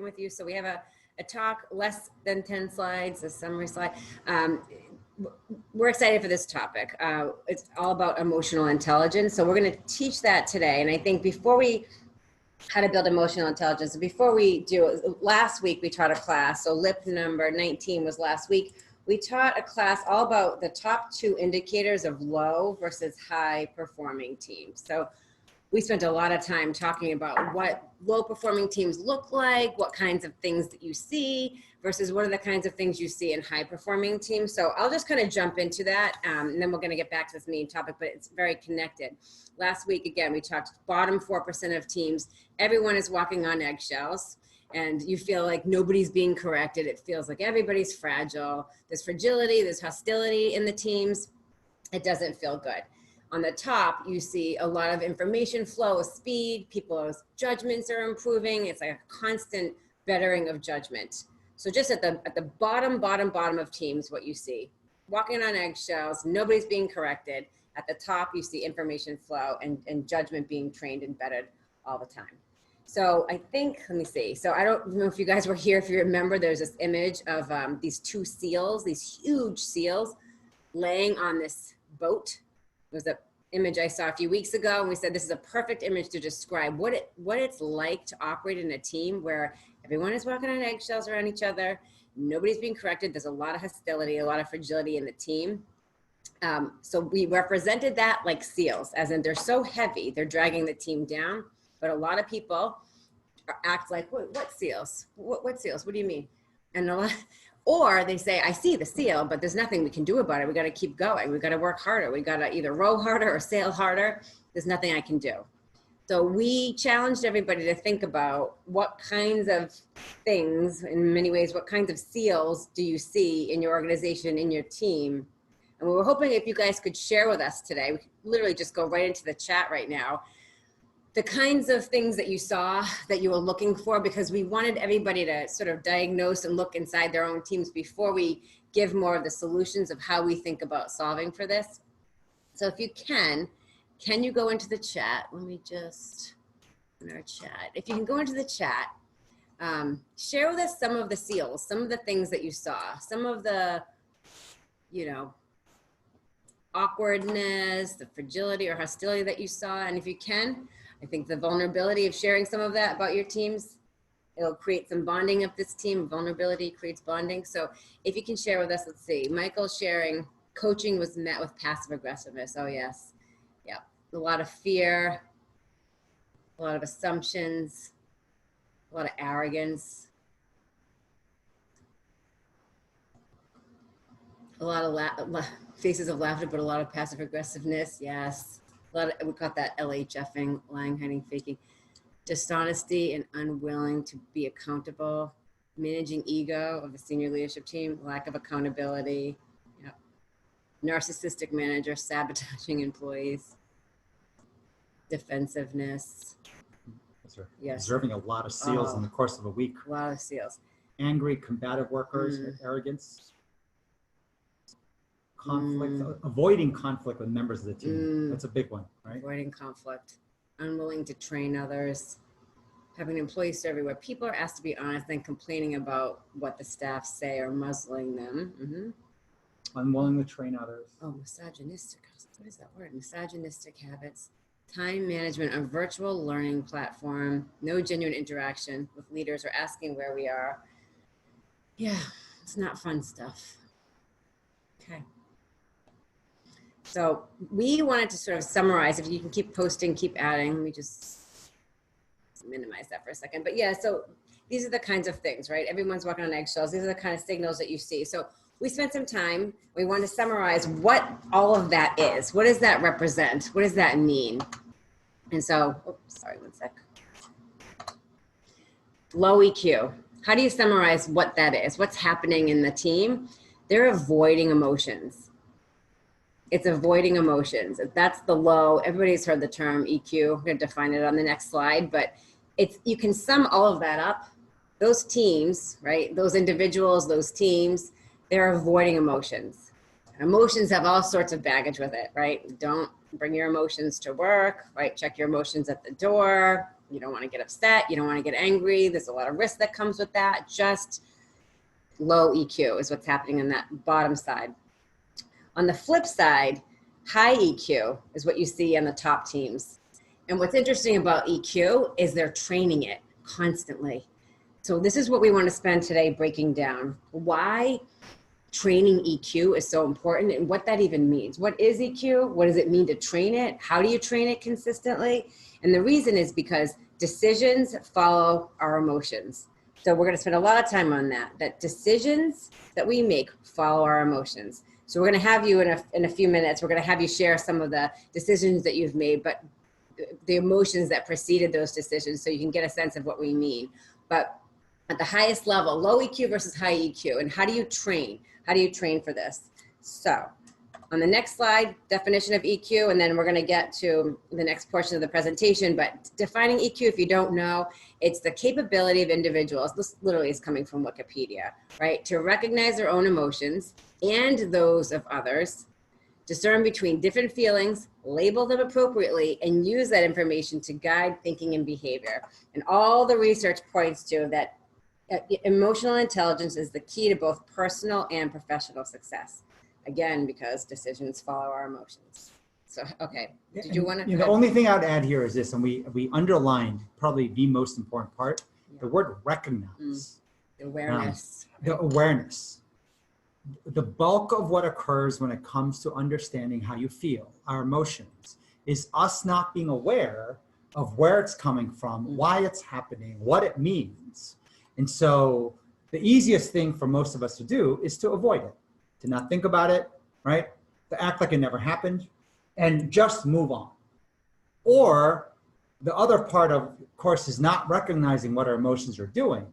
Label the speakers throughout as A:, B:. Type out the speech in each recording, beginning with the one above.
A: With you. So we have a talk, less than 10 slides, a summary slide. We're excited for this topic. It's all about emotional intelligence. So we're going to teach that today. And I think before we, how to build emotional intelligence, before we do, last week we taught a class. So LIP number 19 was last week. We taught a class all about the top 2 indicators of low versus high performing teams. So we spent a lot of time talking about what low performing teams look like, what kinds of things that you see versus what are the kinds of things you see in high performing teams. So I'll just kind of jump into that and then we're going to get back to this main topic, but it's very connected. Last week, again, we talked bottom 4% of teams. Everyone is walking on eggshells and you feel like nobody's being corrected. It feels like everybody's fragile. There's fragility, there's hostility in the teams. It doesn't feel good. On the top, you see a lot of information flow, speed, people's judgments are improving. It's like a constant bettering of judgment. So just at the bottom of teams, what you see, walking on eggshells, nobody's being corrected. At the top, you see information flow and judgment being trained and bettered all the time. So I think, let me see. So I don't know if you guys were here, if you remember, there's this image of these 2 seals, these huge seals laying on this boat. It was an image I saw a few weeks ago, and we said this is a perfect image to describe what it's like to operate in a team where everyone is walking on eggshells around each other, nobody's being corrected, there's a lot of hostility, a lot of fragility in the team. So we represented that like seals, as in they're so heavy, they're dragging the team down, but a lot of people act like, what seals? What seals? What do you mean? And a lot, or they say, I see the seal, but there's nothing we can do about it. We got to keep going. We got to work harder. We got to either row harder or sail harder. There's nothing I can do. So we challenged everybody to think about what kinds of things, in many ways, what kinds of seals do you see in your organization, in your team? And we were hoping if you guys could share with us today, we could literally just go right into the chat right now, the kinds of things that you saw that you were looking for, because we wanted everybody to sort of diagnose and look inside their own teams before we give more of the solutions of how we think about solving for this. So if you can you go into the chat? Let me just, in our chat, if you can go into the chat, share with us some of the seals, some of the things that you saw, some of the, you know, awkwardness, the fragility or hostility that you saw. And if you can, I think the vulnerability of sharing some of that about your teams, it'll create some bonding of this team. Vulnerability creates bonding. So if you can share with us, let's see, Michael sharing, coaching was met with passive aggressiveness. Oh yes, yeah, a lot of fear, a lot of assumptions, a lot of arrogance, a lot of faces of laughter, but a lot of passive aggressiveness. Yes. A lot of, we got that LHFing, lying, hiding, faking, dishonesty and unwilling to be accountable, managing ego of the senior leadership team, lack of accountability, yep. Narcissistic manager, sabotaging employees, defensiveness.
B: Yes. Observing a lot of seals in the course of a week.
A: A lot of seals.
B: Angry, combative workers, arrogance. Conflict, avoiding conflict with members of the team. That's a big one, right?
A: Avoiding conflict, unwilling to train others, having an employee survey where people are asked to be honest and complaining about what the staff say or muzzling them.
B: Unwilling to train others.
A: Oh, misogynistic, what is that word? Misogynistic habits, time management, a virtual learning platform, no genuine interaction with leaders or asking where we are. Yeah, it's not fun stuff. Okay. So we wanted to sort of summarize, if you can keep posting, keep adding, let me just minimize that for a second. But yeah, so these are the kinds of things, right? Everyone's walking on eggshells. These are the kind of signals that you see. So we spent some time, we wanted to summarize what all of that is. What does that represent? What does that mean? And so, oops, sorry, one sec. Low EQ. How do you summarize what that is? What's happening in the team? They're avoiding emotions. It's avoiding emotions. That's the low. Everybody's heard the term EQ. I'm going to define it on the next slide, but it's, you can sum all of that up. Those teams, right? Those individuals, those teams, they're avoiding emotions. Emotions have all sorts of baggage with it, right? Don't bring your emotions to work, right? Check your emotions at the door. You don't want to get upset. You don't want to get angry. There's a lot of risk that comes with that. Just low EQ is what's happening on that bottom side. On the flip side, high EQ is what you see on the top teams. And what's interesting about EQ is they're training it constantly. So this is what we want to spend today breaking down. Why training EQ is so important and what that even means. What is EQ? What does it mean to train it? How do you train it consistently? And the reason is because decisions follow our emotions. So we're going to spend a lot of time on that decisions that we make follow our emotions. So we're going to have you in a few minutes, we're going to have you share some of the decisions that you've made, but the emotions that preceded those decisions so you can get a sense of what we mean. But at the highest level, low EQ versus high EQ, and how do you train? How do you train for this? So on the next slide, definition of EQ, and then we're going to get to the next portion of the presentation. But defining EQ, if you don't know, it's the capability of individuals, this literally is coming from Wikipedia, right? To recognize their own emotions and those of others, discern between different feelings, label them appropriately, and use that information to guide thinking and behavior. And all the research points to that emotional intelligence is the key to both personal and professional success. Again, because decisions follow our emotions. So, okay, did you want to?
B: The only thing I'd add here is this, and we underlined probably the most important part, the word recognize.
A: Awareness.
B: The awareness. The bulk of what occurs when it comes to understanding how you feel, our emotions, is us not being aware of where it's coming from, why it's happening, what it means. And so the easiest thing for most of us to do is to avoid it, to not think about it, right? To act like it never happened and just move on. Or the other part of course is not recognizing what our emotions are doing.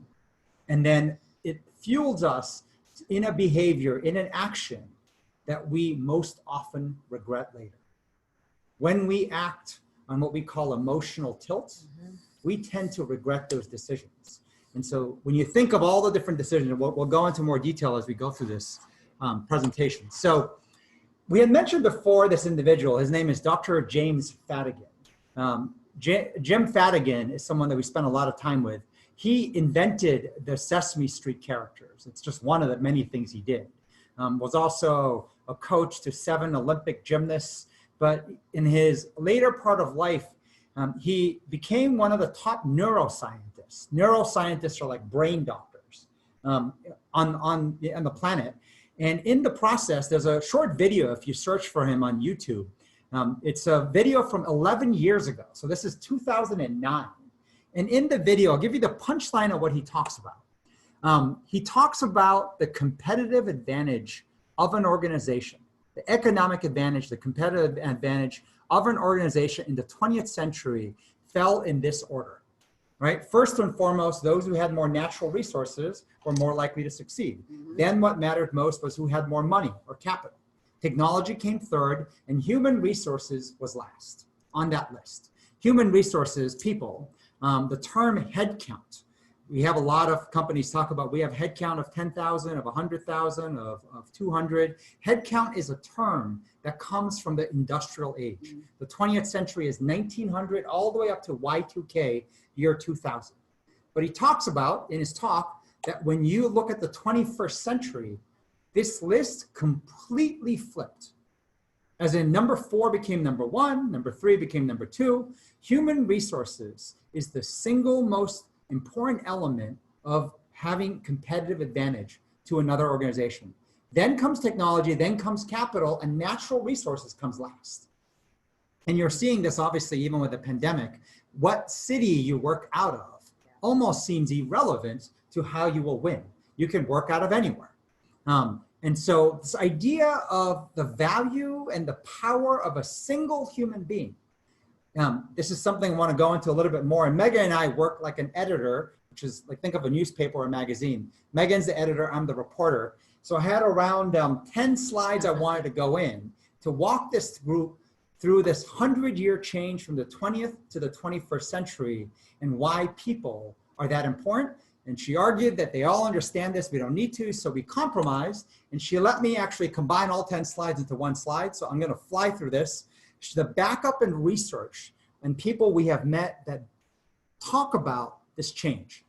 B: And then it fuels us in a behavior, in an action that we most often regret later. When we act on what we call emotional tilt, we tend to regret those decisions. And so when you think of all the different decisions, and we'll go into more detail as we go through this presentation. So we had mentioned before this individual, his name is Dr. James Fadigan. Jim Fadigan is someone that we spent a lot of time with. He invented the Sesame Street characters. It's just one of the many things he did. Was also a coach to 7 Olympic gymnasts, but in his later part of life, he became one of the top neuroscientists. Neuroscientists are like brain doctors on the planet. And in the process, there's a short video, if you search for him on YouTube. It's a video from 11 years ago. So this is 2009. And in the video, I'll give you the punchline of what he talks about. He talks about the competitive advantage of an organization, the economic advantage, the competitive advantage of an organization in the 20th century fell in this order, right? First and foremost, those who had more natural resources were more likely to succeed. Then what mattered most was who had more money or capital. Technology came third, and human resources was last on that list. Human resources, people, the term headcount. We have a lot of companies talk about, we have headcount of 10,000, of 100,000, of 200. Headcount is a term that comes from the industrial age. The 20th century is 1900 all the way up to Y2K, year 2000. But he talks about in his talk that when you look at the 21st century, this list completely flipped. As in number 4 became number 1, number 3 became number 2. Human resources is the single most important element of having competitive advantage to another organization. Then comes technology, then comes capital, and natural resources comes last. And you're seeing this obviously even with the pandemic. What city you work out of almost seems irrelevant to how you will win. You can work out of anywhere. And so this idea of the value and the power of a single human being, this is something I want to go into a little bit more. And Megan and I work like an editor, which is like, think of a newspaper or a magazine. Megan's the editor, I'm the reporter. So I had around 10 slides I wanted to go in to walk this group through this 100-year change from the 20th to the 21st century and why people are that important. And she argued that they all understand this, we don't need to, so we compromised. And she let me actually combine all 10 slides into one slide. So I'm gonna fly through this. The backup and research and people we have met that talk about this change.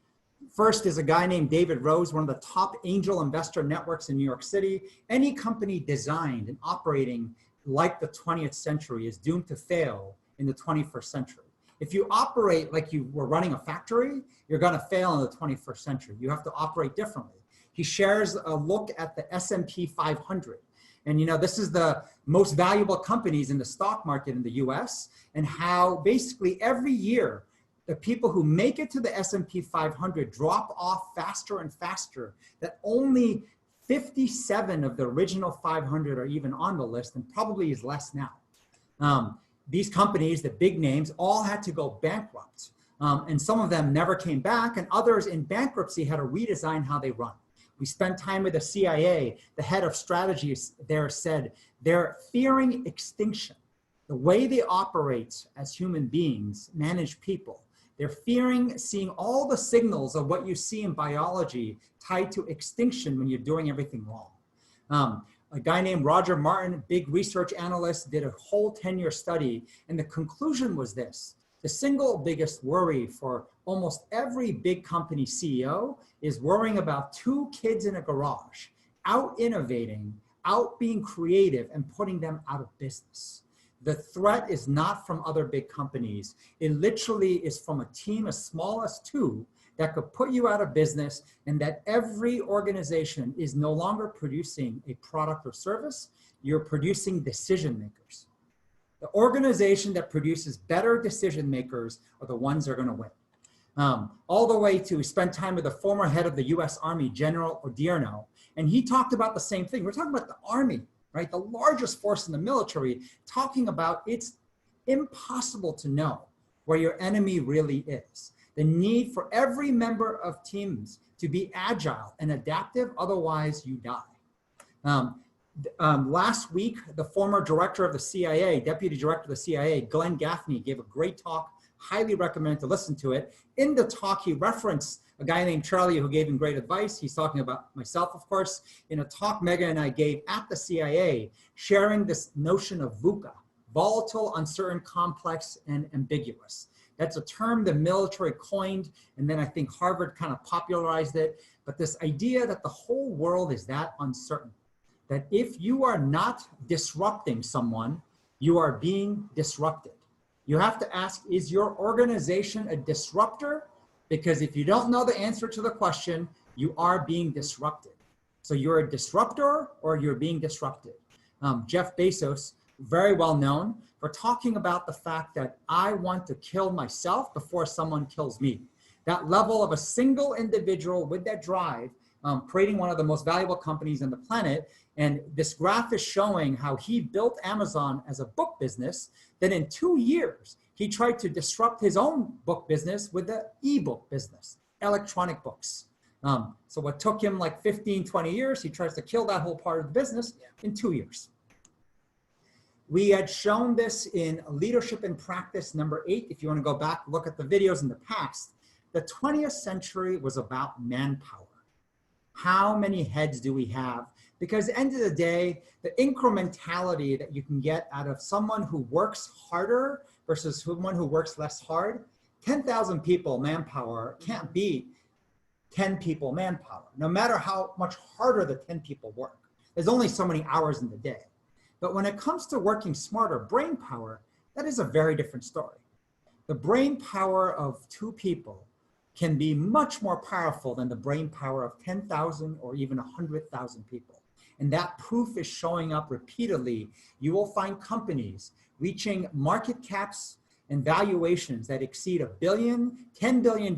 B: First is a guy named David Rose, one of the top angel investor networks in New York City. Any company designed and operating like the 20th century is doomed to fail in the 21st century. If you operate like you were running a factory, you're going to fail in the 21st century. You have to operate differently. He shares a look at the S&P 500. And this is the most valuable companies in the stock market in the US, and how basically every year, the people who make it to the S&P 500 drop off faster and faster, that only 57 of the original 500 are even on the list, and probably is less now. These companies, the big names, all had to go bankrupt. And some of them never came back, and others in bankruptcy had to redesign how they run. We spent time with the CIA. The head of strategy there said they're fearing extinction. The way they operate as human beings, manage people, they're fearing seeing all the signals of what you see in biology tied to extinction when you're doing everything wrong. A guy named Roger Martin, big research analyst, did a whole 10-year study, and the conclusion was this. The single biggest worry for almost every big company CEO is worrying about two kids in a garage, out innovating, out being creative, and putting them out of business. The threat is not from other big companies. It literally is from a team as small as two that could put you out of business, and that every organization is no longer producing a product or service. You're producing decision makers. The organization that produces better decision makers are the ones that are going to win. All the way to, we spent time with the former head of the US Army, General Odierno, and he talked about the same thing. We're talking about the Army, right? The largest force in the military, talking about it's impossible to know where your enemy really is. The need for every member of teams to be agile and adaptive, otherwise you die. Last week, the former director of the CIA, deputy director of the CIA, Glenn Gaffney, gave a great talk. Highly recommend to listen to it. In the talk, he referenced a guy named Charlie who gave him great advice. He's talking about myself, of course, in a talk Megan and I gave at the CIA, sharing this notion of VUCA, volatile, uncertain, complex, and ambiguous. That's a term the military coined, and then I think Harvard kind of popularized it. But this idea that the whole world is that uncertain, that if you are not disrupting someone, you are being disrupted. You have to ask, is your organization a disruptor? Because if you don't know the answer to the question, you are being disrupted. So you're a disruptor or you're being disrupted. Jeff Bezos, very well known for talking about the fact that I want to kill myself before someone kills me. That level of a single individual with that drive, creating one of the most valuable companies on the planet. And this graph is showing how he built Amazon as a book business. Then in 2 years, he tried to disrupt his own book business with the ebook business, electronic books. So what took him like 15, 20 years, he tries to kill that whole part of the business in 2 years. We had shown this in Leadership in Practice number 8. If you want to go back, look at the videos in the past. The 20th century was about manpower. How many heads do we have? Because at the end of the day, the incrementality that you can get out of someone who works harder versus someone who works less hard, 10,000 people manpower can't beat 10 people manpower, no matter how much harder the 10 people work. There's only so many hours in the day. But when it comes to working smarter, brain power, that is a very different story. The brain power of 2 people can be much more powerful than the brain power of 10,000 or even 100,000 people. And that proof is showing up repeatedly. You will find companies reaching market caps and valuations that exceed $1 billion, $10 billion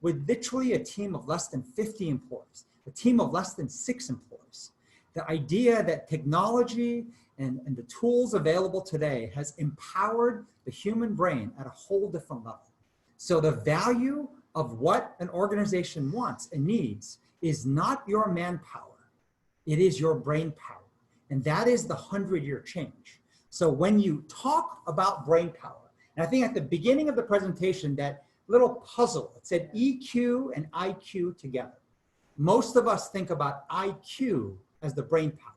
B: with literally a team of less than 50 employees, a team of less than 6 employees. The idea that technology and the tools available today has empowered the human brain at a whole different level. So the value of what an organization wants and needs is not your manpower. It is your brain power. And that is the 100-year change. So when you talk about brain power, and I think at the beginning of the presentation, that little puzzle, it said EQ and IQ together. Most of us think about IQ as the brain power.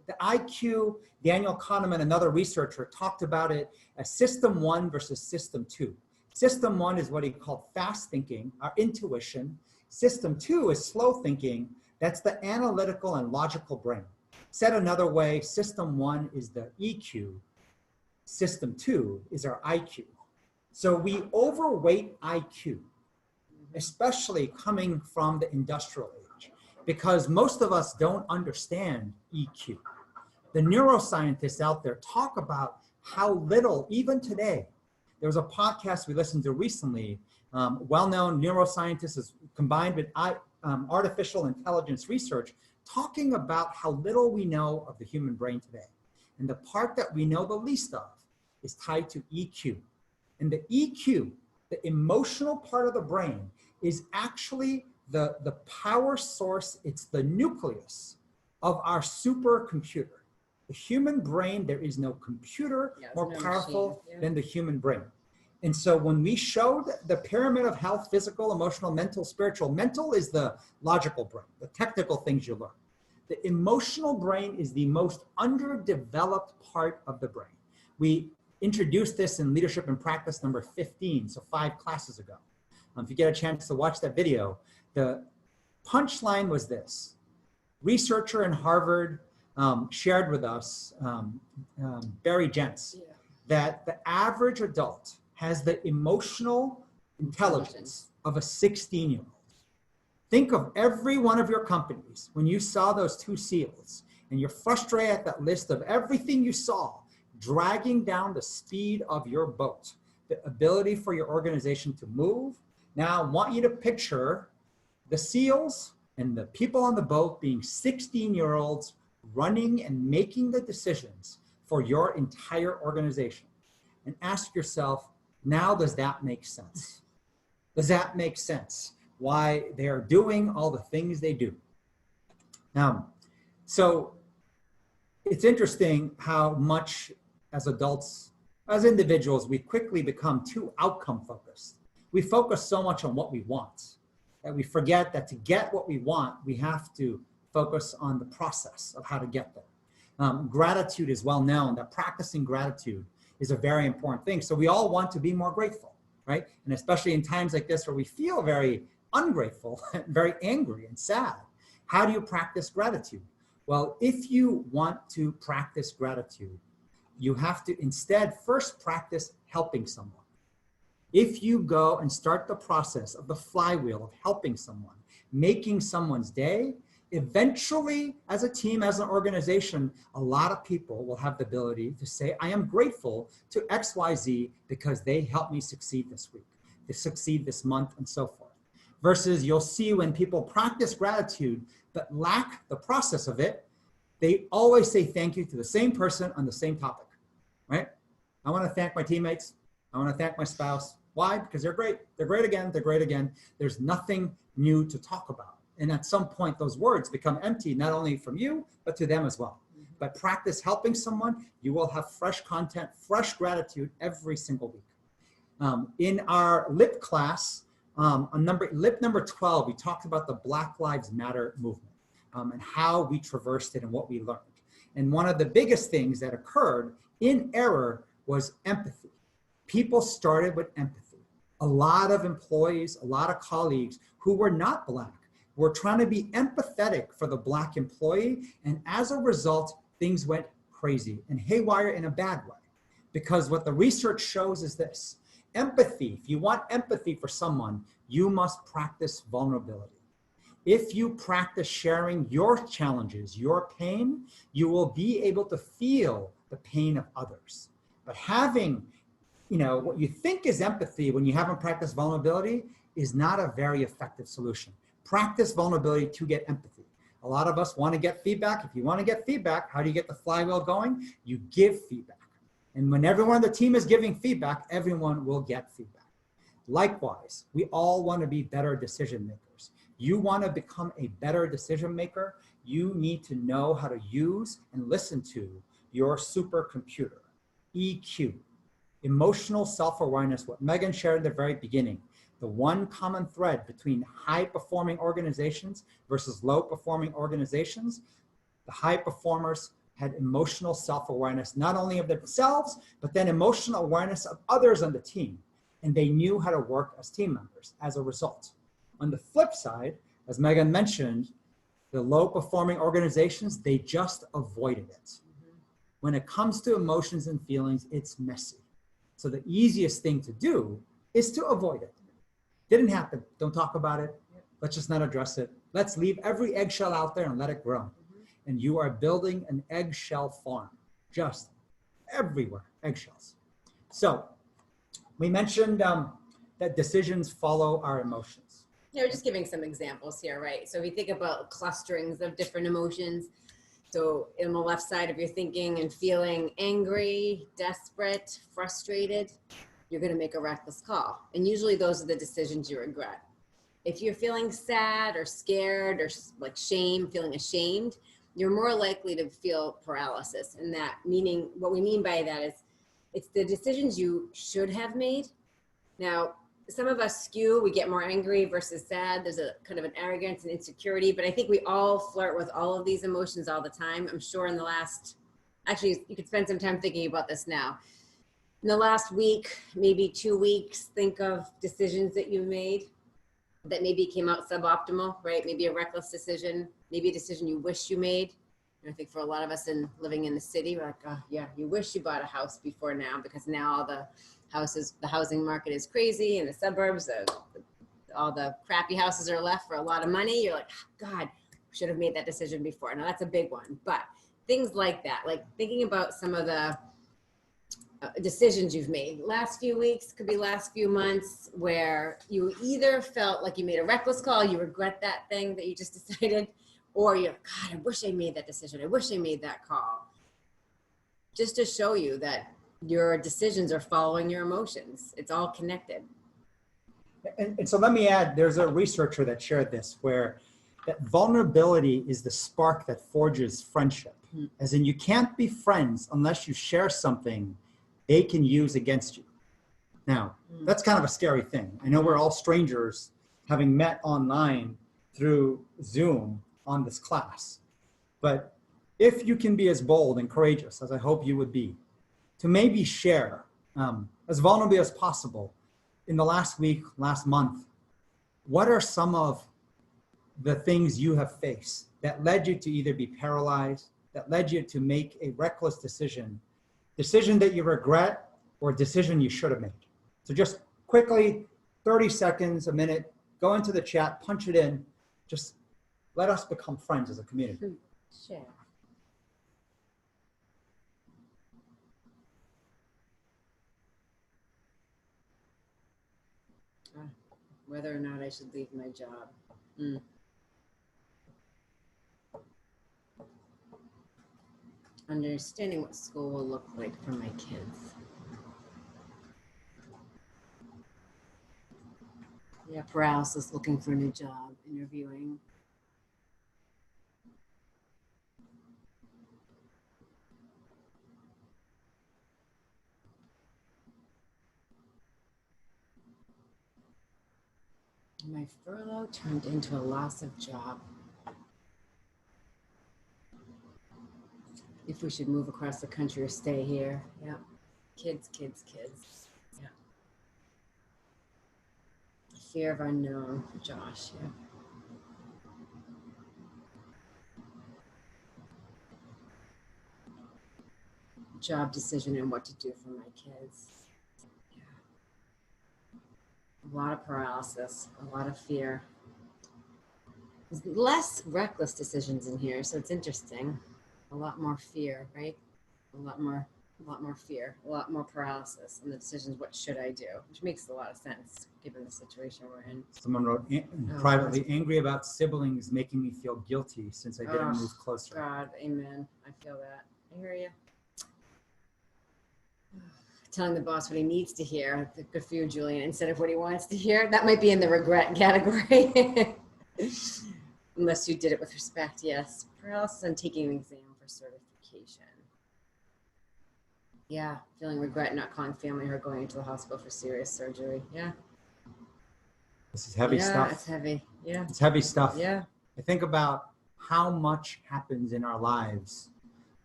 B: The IQ, Daniel Kahneman, another researcher, talked about it as system 1 versus system 2. System 1 is what he called fast thinking, our intuition. System 2 is slow thinking. That's the analytical and logical brain. Said another way, system 1 is the EQ. System 2 is our IQ. So we overweight IQ, especially coming from the industrial age, because most of us don't understand EQ. The neuroscientists out there talk about how little, even today, there was a podcast we listened to recently, well-known neuroscientists is combined with artificial intelligence research, talking about how little we know of the human brain today. And the part that we know the least of is tied to EQ. And the EQ, the emotional part of the brain, is actually the power source. It's the nucleus of our supercomputer. The human brain, there is no computer more powerful than the human brain. And so when we showed the pyramid of health, physical, emotional, mental, spiritual, mental is the logical brain, the technical things you learn. The emotional brain is the most underdeveloped part of the brain. We introduced this in Leadership and Practice number 15, so 5 classes ago. If you get a chance to watch that video, the punchline was this. Researcher in Harvard shared with us, Barry Jentz, that the average adult has the emotional intelligence of a 16-year-old. Think of every one of your companies when you saw those 2 seals and you're frustrated at that list of everything you saw dragging down the speed of your boat, the ability for your organization to move. Now, I want you to picture the seals and the people on the boat being 16-year-olds running and making the decisions for your entire organization. And ask yourself, now does that make sense? Does that make sense? Why they are doing all the things they do? So it's interesting how much as adults, as individuals, we quickly become too outcome focused. We focus so much on what we want that we forget that to get what we want, we have to focus on the process of how to get there. Gratitude is well known, that practicing gratitude is a very important thing. So we all want to be more grateful, right? And especially in times like this where we feel very ungrateful, very angry and sad. How do you practice gratitude? Well, if you want to practice gratitude, you have to instead first practice helping someone. If you go and start the process of the flywheel of helping someone, making someone's day, eventually as a team, as an organization, a lot of people will have the ability to say, I am grateful to XYZ because they helped me succeed this week, to succeed this month, and so forth. Versus you'll see when people practice gratitude but lack the process of it, they always say thank you to the same person on the same topic, right? I want to thank my teammates. I want to thank my spouse. Why? Because they're great. They're great again. They're great again. There's nothing new to talk about. And at some point, those words become empty, not only from you, but to them as well. But practice helping someone, you will have fresh content, fresh gratitude every single week. In our LIP class, LIP number 12, we talked about the Black Lives Matter movement and how we traversed it and what we learned. And one of the biggest things that occurred in error was empathy. People started with empathy. A lot of employees, a lot of colleagues who were not Black were trying to be empathetic for the Black employee. And as a result, things went crazy and haywire in a bad way. Because what the research shows is this: empathy, if you want empathy for someone, you must practice vulnerability. If you practice sharing your challenges, your pain, you will be able to feel the pain of others. But having, what you think is empathy when you haven't practiced vulnerability is not a very effective solution. Practice vulnerability to get empathy. A lot of us want to get feedback. If you want to get feedback, how do you get the flywheel going? You give feedback. And when everyone on the team is giving feedback, everyone will get feedback. Likewise, we all want to be better decision makers. You want to become a better decision maker, you need to know how to use and listen to your supercomputer, EQ, emotional self-awareness, what Megan shared at the very beginning. The one common thread between high-performing organizations versus low-performing organizations, the high performers had emotional self-awareness, not only of themselves, but then emotional awareness of others on the team. And they knew how to work as team members as a result. On the flip side, as Megan mentioned, the low-performing organizations, they just avoided it. When it comes to emotions and feelings, it's messy. So the easiest thing to do is to avoid it. Didn't happen. Don't talk about it. Let's just not address it. Let's leave every eggshell out there and let it grow. And you are building an eggshell farm, just everywhere, eggshells. So we mentioned that decisions follow our emotions.
A: Yeah, we're just giving some examples here, right? So if you think about clusterings of different emotions, so on the left side, if you're thinking and feeling angry, desperate, frustrated, you're going to make a reckless call. And usually those are the decisions you regret. If you're feeling sad or scared or like shame, feeling ashamed, you're more likely to feel paralysis. And that meaning, what we mean by that is it's the decisions you should have made. Now, some of us skew, we get more angry versus sad. There's a kind of an arrogance and insecurity, but I think we all flirt with all of these emotions all the time. I'm sure in the last, actually, you could spend some time thinking about this now. In the last week, maybe 2 weeks, think of decisions that you've made that maybe came out suboptimal, right? Maybe a reckless decision, maybe a decision you wish you made. And I think for a lot of us living in the city, we're like, oh yeah, you wish you bought a house before now, because now all the housing market is crazy in the suburbs. All the crappy houses are left for a lot of money. You're like, oh, God, should have made that decision before. Now that's a big one, but things like that, like thinking about some of the decisions you've made last few weeks, could be last few months, where you either felt like you made a reckless call, you regret that thing that you just decided, or you're, God, I wish I made that decision. I wish I made that call. Just to show you that your decisions are following your emotions. It's all connected.
B: And so let me add, there's a researcher that shared this, where that vulnerability is the spark that forges friendship. As in, you can't be friends unless you share something they can use against you. Now, that's kind of a scary thing. I know we're all strangers, having met online through Zoom on this class. But if you can be as bold and courageous as I hope you would be, to maybe share as vulnerably as possible in the last week, last month, what are some of the things you have faced that led you to either be paralyzed, that led you to make a reckless decision that you regret, or a decision you should have made? So just quickly, 30 seconds, a minute, go into the chat, punch it in, just let us become friends as a community.
A: Share. Whether or not I should leave my job. Understanding what school will look like for my kids. Yeah, paralysis, looking for a new job, interviewing. My furlough turned into a loss of job. If we should move across the country or stay here. Yeah. Kids. Yeah. Fear of unknown for Josh. Yeah. Job decision and what to do for my kids. Yeah. A lot of paralysis, a lot of fear. There's less reckless decisions in here, so it's interesting. A lot more fear, right? A lot more fear, a lot more paralysis in the decisions. What should I do? Which makes a lot of sense given the situation we're in.
B: Someone wrote privately, angry about siblings making me feel guilty since I didn't move closer.
A: God, amen. I feel that. I hear you. Telling the boss what he needs to hear. Good for you, Julian, instead of what he wants to hear. That might be in the regret category. Unless you did it with respect, yes. Paralysis on taking an exam for certification. Yeah, feeling regret not calling family or going into the hospital for serious surgery. Yeah.
B: This is heavy stuff.
A: Yeah, it's heavy. Yeah.
B: It's heavy stuff.
A: Yeah.
B: I think about how much happens in our lives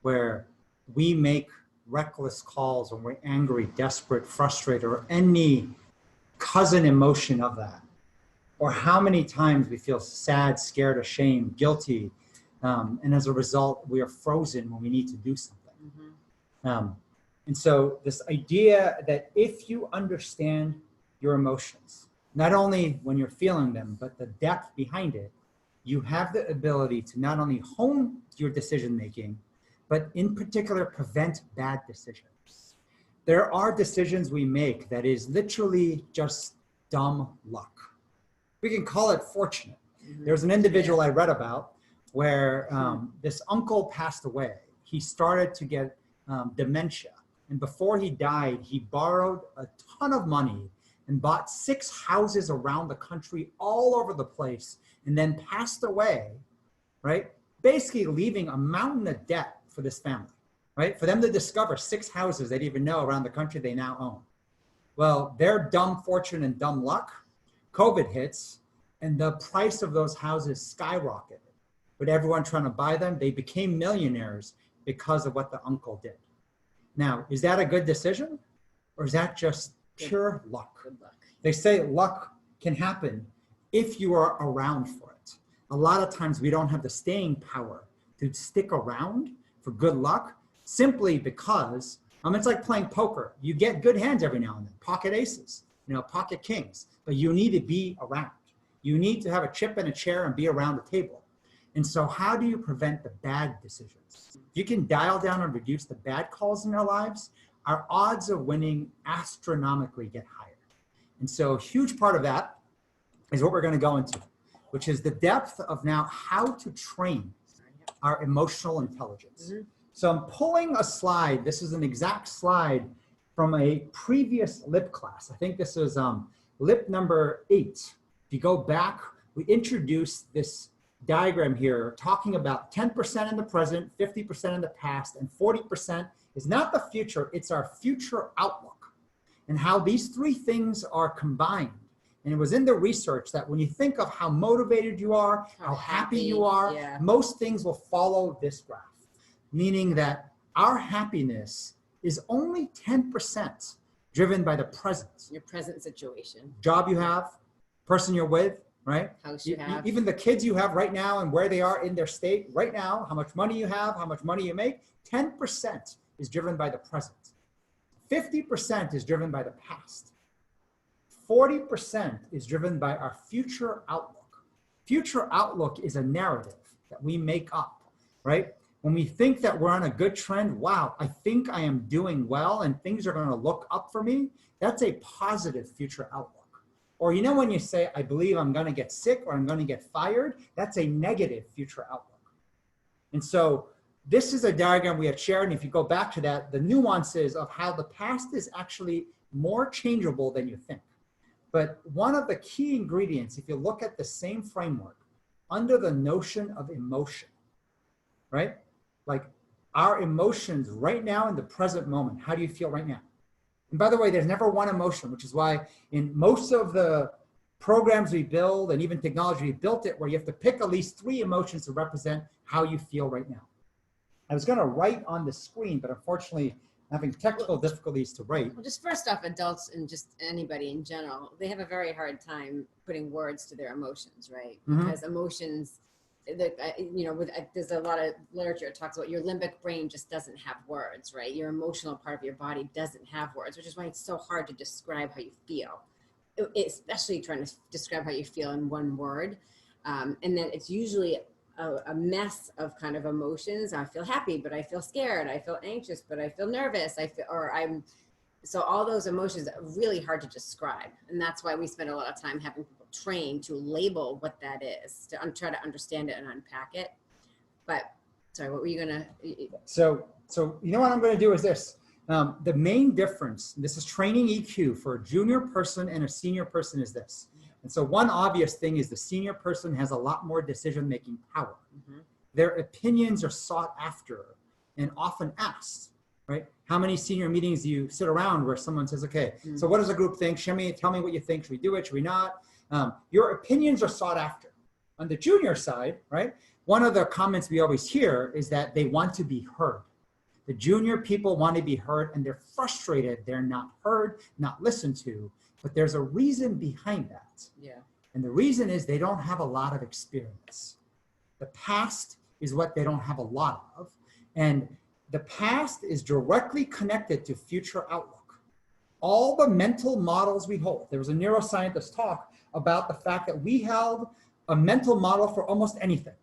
B: where we make reckless calls when we're angry, desperate, frustrated, or any cousin emotion of that. Or how many times we feel sad, scared, ashamed, guilty, and as a result, we are frozen when we need to do something. And so this idea that if you understand your emotions, not only when you're feeling them, but the depth behind it, you have the ability to not only hone your decision making, but in particular, prevent bad decisions. There are decisions we make that is literally just dumb luck. We can call it fortunate. There's an individual I read about where this uncle passed away. He started to get dementia. And before he died, he borrowed a ton of money and bought 6 houses around the country all over the place, and then passed away, right? Basically leaving a mountain of debt for this family, right? For them to discover 6 houses they didn't even know around the country they now own. Well, their dumb fortune and dumb luck, COVID hits, and the price of those houses skyrocketed. With everyone trying to buy them, they became millionaires because of what the uncle did. Now, is that a good decision? Or is that just pure luck?
A: Good luck.
B: They say luck can happen if you are around for it. A lot of times we don't have the staying power to stick around for good luck simply because it's like playing poker. You get good hands every now and then, pocket aces, pocket kings, but you need to be around. You need to have a chip and a chair and be around the table. And so how do you prevent the bad decisions? If you can dial down and reduce the bad calls in our lives, our odds of winning astronomically get higher. And so a huge part of that is what we're going to go into, which is the depth of now how to train our emotional intelligence. So I'm pulling a slide. This is an exact slide from a previous LIP class. I think this is LIP number 8. If you go back, we introduced this diagram here talking about 10% in the present, 50% in the past, and 40% is not the future, it's our future outlook, and how these 3 things are combined. And it was in the research that when you think of how motivated you are, how happy you are, most things will follow this graph, meaning that our happiness is only 10% driven by the present.
A: Your present situation.
B: Job you have, person you're with, right?
A: House you have.
B: Even the kids you have right now and where they are in their state right now, how much money you have, how much money you make, 10% is driven by the present. 50% is driven by the past. 40% is driven by our future outlook. Future outlook is a narrative that we make up, right? When we think that we're on a good trend, wow, I think I am doing well and things are going to look up for me, that's a positive future outlook. Or when you say, I believe I'm going to get sick or I'm going to get fired, that's a negative future outlook. And so this is a diagram we had shared. And if you go back to that, the nuances of how the past is actually more changeable than you think. But one of the key ingredients, if you look at the same framework, under the notion of emotion, right? Like our emotions right now in the present moment, how do you feel right now? And by the way, there's never one emotion, which is why in most of the programs we build and even technology, we built it where you have to pick at least 3 emotions to represent how you feel right now. I was going to write on the screen, but unfortunately, I'm having technical difficulties to write.
A: Well, just first off, adults and just anybody in general, they have a very hard time putting words to their emotions, right? Because emotions, there's a lot of literature that talks about your limbic brain just doesn't have words, right? Your emotional part of your body doesn't have words, which is why it's so hard to describe how you feel, especially trying to describe how you feel in one word. And then it's usually a mess of kind of emotions. I feel happy, but I feel scared. I feel anxious, but I feel nervous. So all those emotions are really hard to describe. And that's why we spend a lot of time having people trained to label what that is, to try to understand it and unpack it. But sorry, what were you gonna?
B: So what I'm gonna do is this. The main difference, this is training EQ for a junior person and a senior person, is this. And so one obvious thing is the senior person has a lot more decision-making power. Their opinions are sought after and often asked, right? How many senior meetings do you sit around where someone says, okay, so what does the group think? Tell me what you think. Should we do it? Should we not? Your opinions are sought after. On the junior side, right? One of the comments we always hear is that they want to be heard. The junior people want to be heard and they're frustrated. They're not heard, not listened to, but there's a reason behind that.
A: Yeah.
B: And the reason is they don't have a lot of experience. The past is what they don't have a lot of. And the past is directly connected to future outlook. All the mental models we hold, there was a neuroscientist talk about the fact that we held a mental model for almost anything.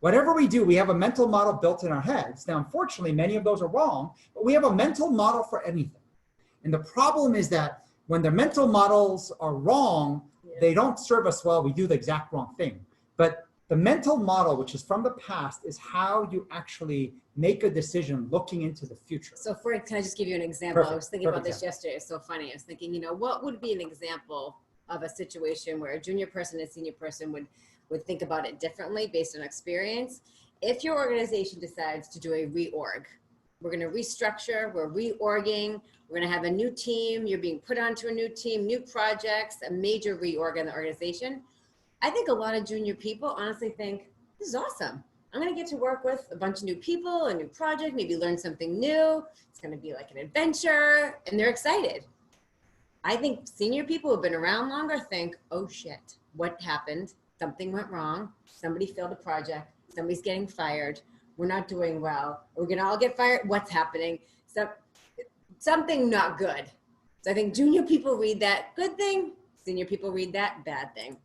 B: Whatever we do, we have a mental model built in our heads. Now, unfortunately, many of those are wrong, but we have a mental model for anything. And the problem is that when the mental models are wrong, they don't serve us well. We do the exact wrong thing. But the mental model, which is from the past, is how you actually make a decision looking into the future.
A: So can I just give you an example?
B: Perfect.
A: I was thinking about
B: Perfect
A: this yesterday. It's so funny. I was thinking, what would be an example of a situation where a junior person and a senior person would think about it differently based on experience? If your organization decides to do a reorg, we're going to restructure, we're reorging, we're going to have a new team, you're being put onto a new team, new projects, a major reorg in the organization. I think a lot of junior people honestly think, this is awesome. I'm going to get to work with a bunch of new people, a new project, maybe learn something new. It's going to be like an adventure, and they're excited. I think senior people who've been around longer think, oh shit, what happened? Something went wrong. Somebody failed a project. Somebody's getting fired. We're not doing well. We're going to all get fired. What's happening? Something not good. So I think junior people read that good thing. Senior people read that bad thing.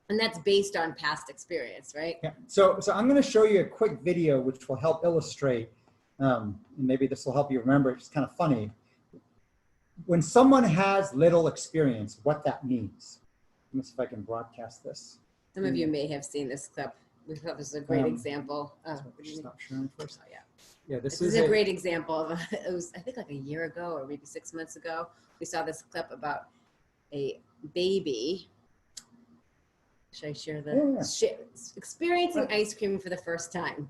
A: And that's based on past experience, right?
B: Yeah. So I'm going to show you a quick video which will help illustrate, and maybe this will help you remember. It's kind of funny. When someone has little experience, what that means. Let me see if I can broadcast this.
A: Some of you may have seen this clip. We thought this was a great example.
B: Stop sharing first.
A: Oh, yeah.
B: Yeah, this
A: is a great example of it was, I think, like a year ago or maybe 6 months ago. We saw this clip about a baby. Should I share experiencing ice cream for the first time?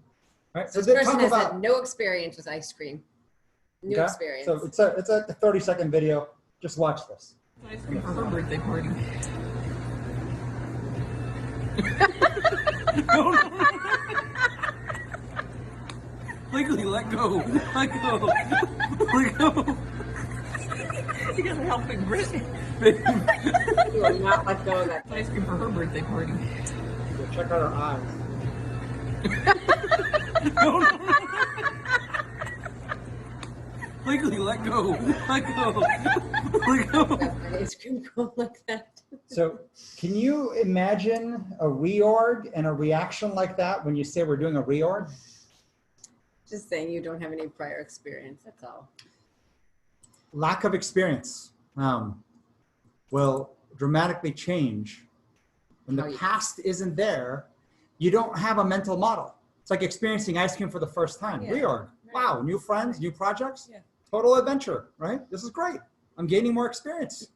B: Right.
A: So this person has had no experience with ice cream. New experience.
B: So it's a 30-second video. Just watch this.
C: Ice cream for her birthday party. No. Legally, let go. Let go. Let go. You got a helping grip.
A: You will not let go of that.
C: Ice cream for her birthday party.
B: So check out her eyes.
C: No. Legally, let go. Let go. Let go.
A: An ice cream cone like that.
B: So can you imagine a reorg and a reaction like that when you say we're doing a reorg?
A: Just saying you don't have any prior experience. That's all.
B: Lack of experience will dramatically change. When the past isn't there, you don't have a mental model. It's like experiencing ice cream for the first time.
A: Yeah.
B: Reorg.
A: Right.
B: Wow, new friends, new projects.
A: Yeah.
B: Total adventure, right? This is great. I'm gaining more experience.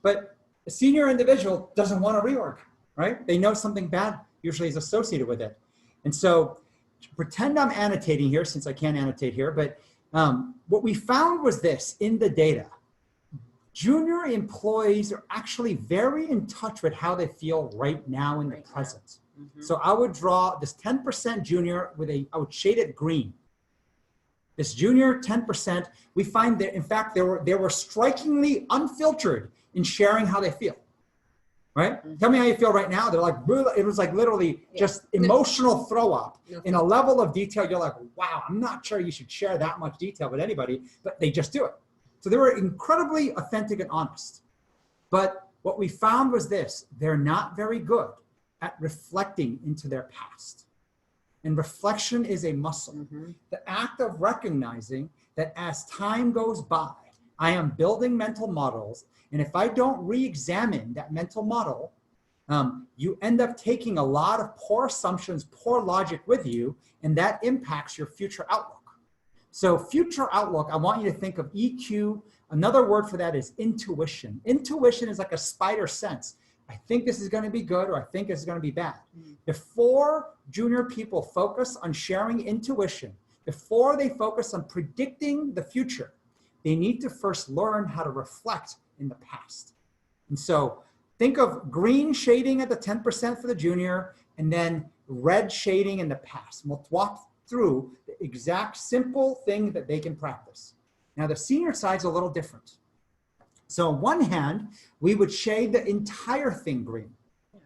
B: But a senior individual doesn't want a reorg, right? They know something bad usually is associated with it. And so pretend I'm annotating here since I can't annotate here, but what we found was this in the data. Junior employees are actually very in touch with how they feel right now in the present.
A: Mm-hmm.
B: So I would draw this 10% junior I would shade it green. This junior 10%, we find that in fact they were strikingly unfiltered in sharing how they feel. Right? Mm-hmm. Tell me how you feel right now. They're like, it was like literally just emotional throw up in a level of detail. You're like, wow, I'm not sure you should share that much detail with anybody, but they just do it. So they were incredibly authentic and honest. But what we found was this, they're not very good at reflecting into their past. And reflection is a muscle. Mm-hmm. The act of recognizing that as time goes by, I am building mental models. And if I don't re-examine that mental model, you end up taking a lot of poor assumptions, poor logic with you, and that impacts your future outlook. So future outlook, I want you to think of EQ. Another word for that is intuition. Intuition is like a spider sense. I think this is going to be good, or I think this is going to be bad. Before junior people focus on sharing intuition, before they focus on predicting the future, they need to first learn how to reflect in the past. And so think of green shading at the 10% for the junior, and then red shading in the past. We'll through the exact simple thing that they can practice. Now, the senior side's a little different. So on one hand, we would shade the entire thing green,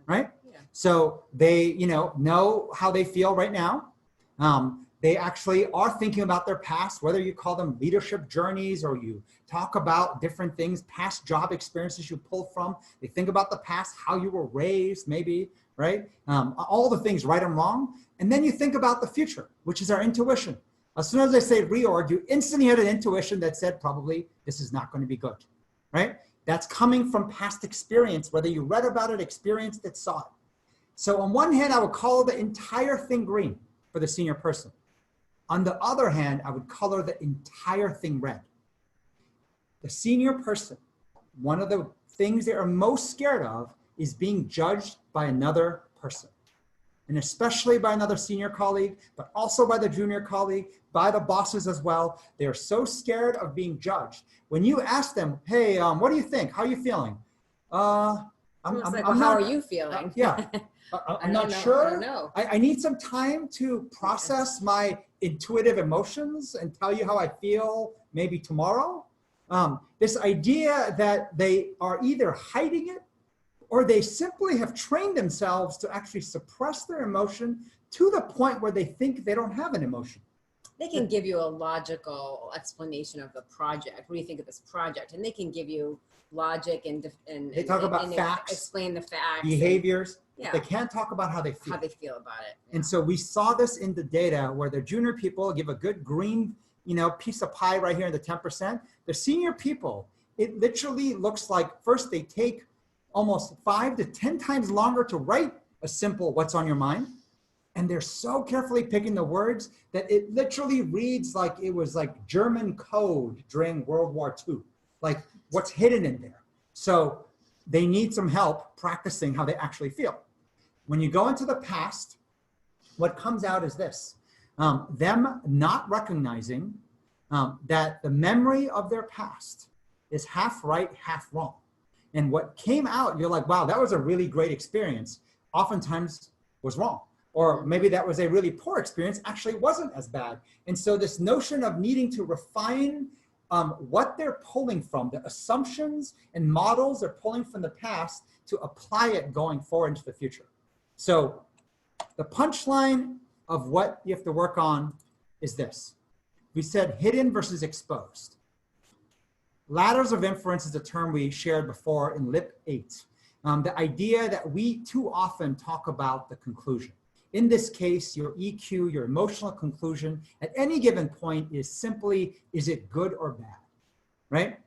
B: right?
A: Yeah.
B: So they, know how they feel right now. They actually are thinking about their past, whether you call them leadership journeys or you talk about different things, past job experiences you pull from. They think about the past, how you were raised, maybe, right? All the things right and wrong. And then you think about the future, which is our intuition. As soon as I say reorg, you instantly had an intuition that said, probably this is not going to be good, right? That's coming from past experience, whether you read about it, experienced it, saw it. So on one hand, I would color the entire thing green for the senior person. On the other hand, I would color the entire thing red. The senior person, one of the things they are most scared of is being judged by another person. And especially by another senior colleague, but also by the junior colleague, by the bosses as well. They are so scared of being judged. When you ask them, hey, what do you think? How are you feeling?
A: How are you feeling?
B: I'm not sure.
A: I don't know.
B: I need some time to process my intuitive emotions and tell you how I feel maybe tomorrow. This idea that they are either hiding it or they simply have trained themselves to actually suppress their emotion to the point where they think they don't have an emotion.
A: They can give you a logical explanation of the project. What do you think of this project? And they can give you logic and
B: They talk about facts,
A: explain the facts,
B: behaviors.
A: Yeah.
B: They can't talk about how they feel.
A: How they feel about it. Yeah.
B: And so we saw this in the data where the junior people give a good green, piece of pie right here in the 10%. The senior people, it literally looks like first they take almost 5 to 10 times longer to write a simple what's on your mind. And they're so carefully picking the words that it literally reads like it was like German code during World War II, like what's hidden in there. So they need some help practicing how they actually feel. When you go into the past, what comes out is this, them not recognizing that the memory of their past is half right, half wrong. And what came out, you're like, wow, that was a really great experience, oftentimes was wrong. Or maybe that was a really poor experience, actually wasn't as bad. And so this notion of needing to refine what they're pulling from, the assumptions and models they're pulling from the past to apply it going forward into the future. So the punchline of what you have to work on is this. We said hidden versus exposed. Ladders of inference is a term we shared before in LIP 8. The idea that we too often talk about the conclusion. In this case, your EQ, your emotional conclusion at any given point is simply, is it good or bad, right?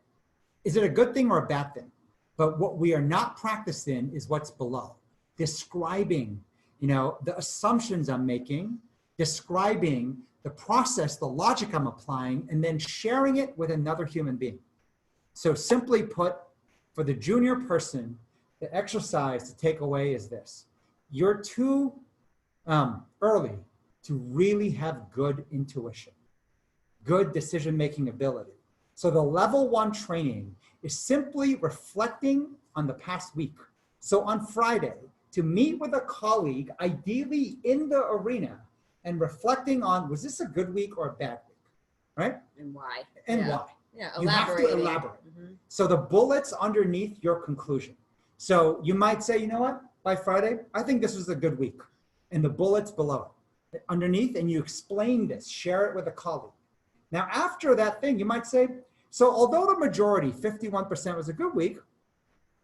B: Is it a good thing or a bad thing? But what we are not practiced in is what's below. Describing, the assumptions I'm making, describing the process, the logic I'm applying, and then sharing it with another human being. So simply put, for the junior person, the exercise to take away is this. You're too early to really have good intuition, good decision-making ability. So the level 1 training is simply reflecting on the past week. So on Friday, to meet with a colleague, ideally in the arena, and reflecting on, was this a good week or a bad week, right?
A: And why?
B: And why?
A: Yeah,
B: you have to elaborate.
A: Mm-hmm.
B: So the bullets underneath your conclusion. So you might say, you know what, by Friday, I think this was a good week. And the bullets below it, underneath, and you explain this, share it with a colleague. Now, after that thing, you might say, so although the majority, 51% was a good week,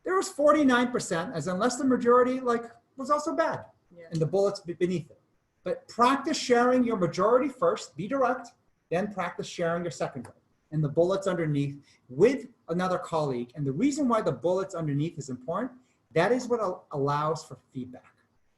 B: there was 49%, as unless the majority was also bad, and the bullets beneath it. But practice sharing your majority first, be direct, then practice sharing your secondary and the bullets underneath with another colleague. And the reason why the bullets underneath is important, that is what allows for feedback.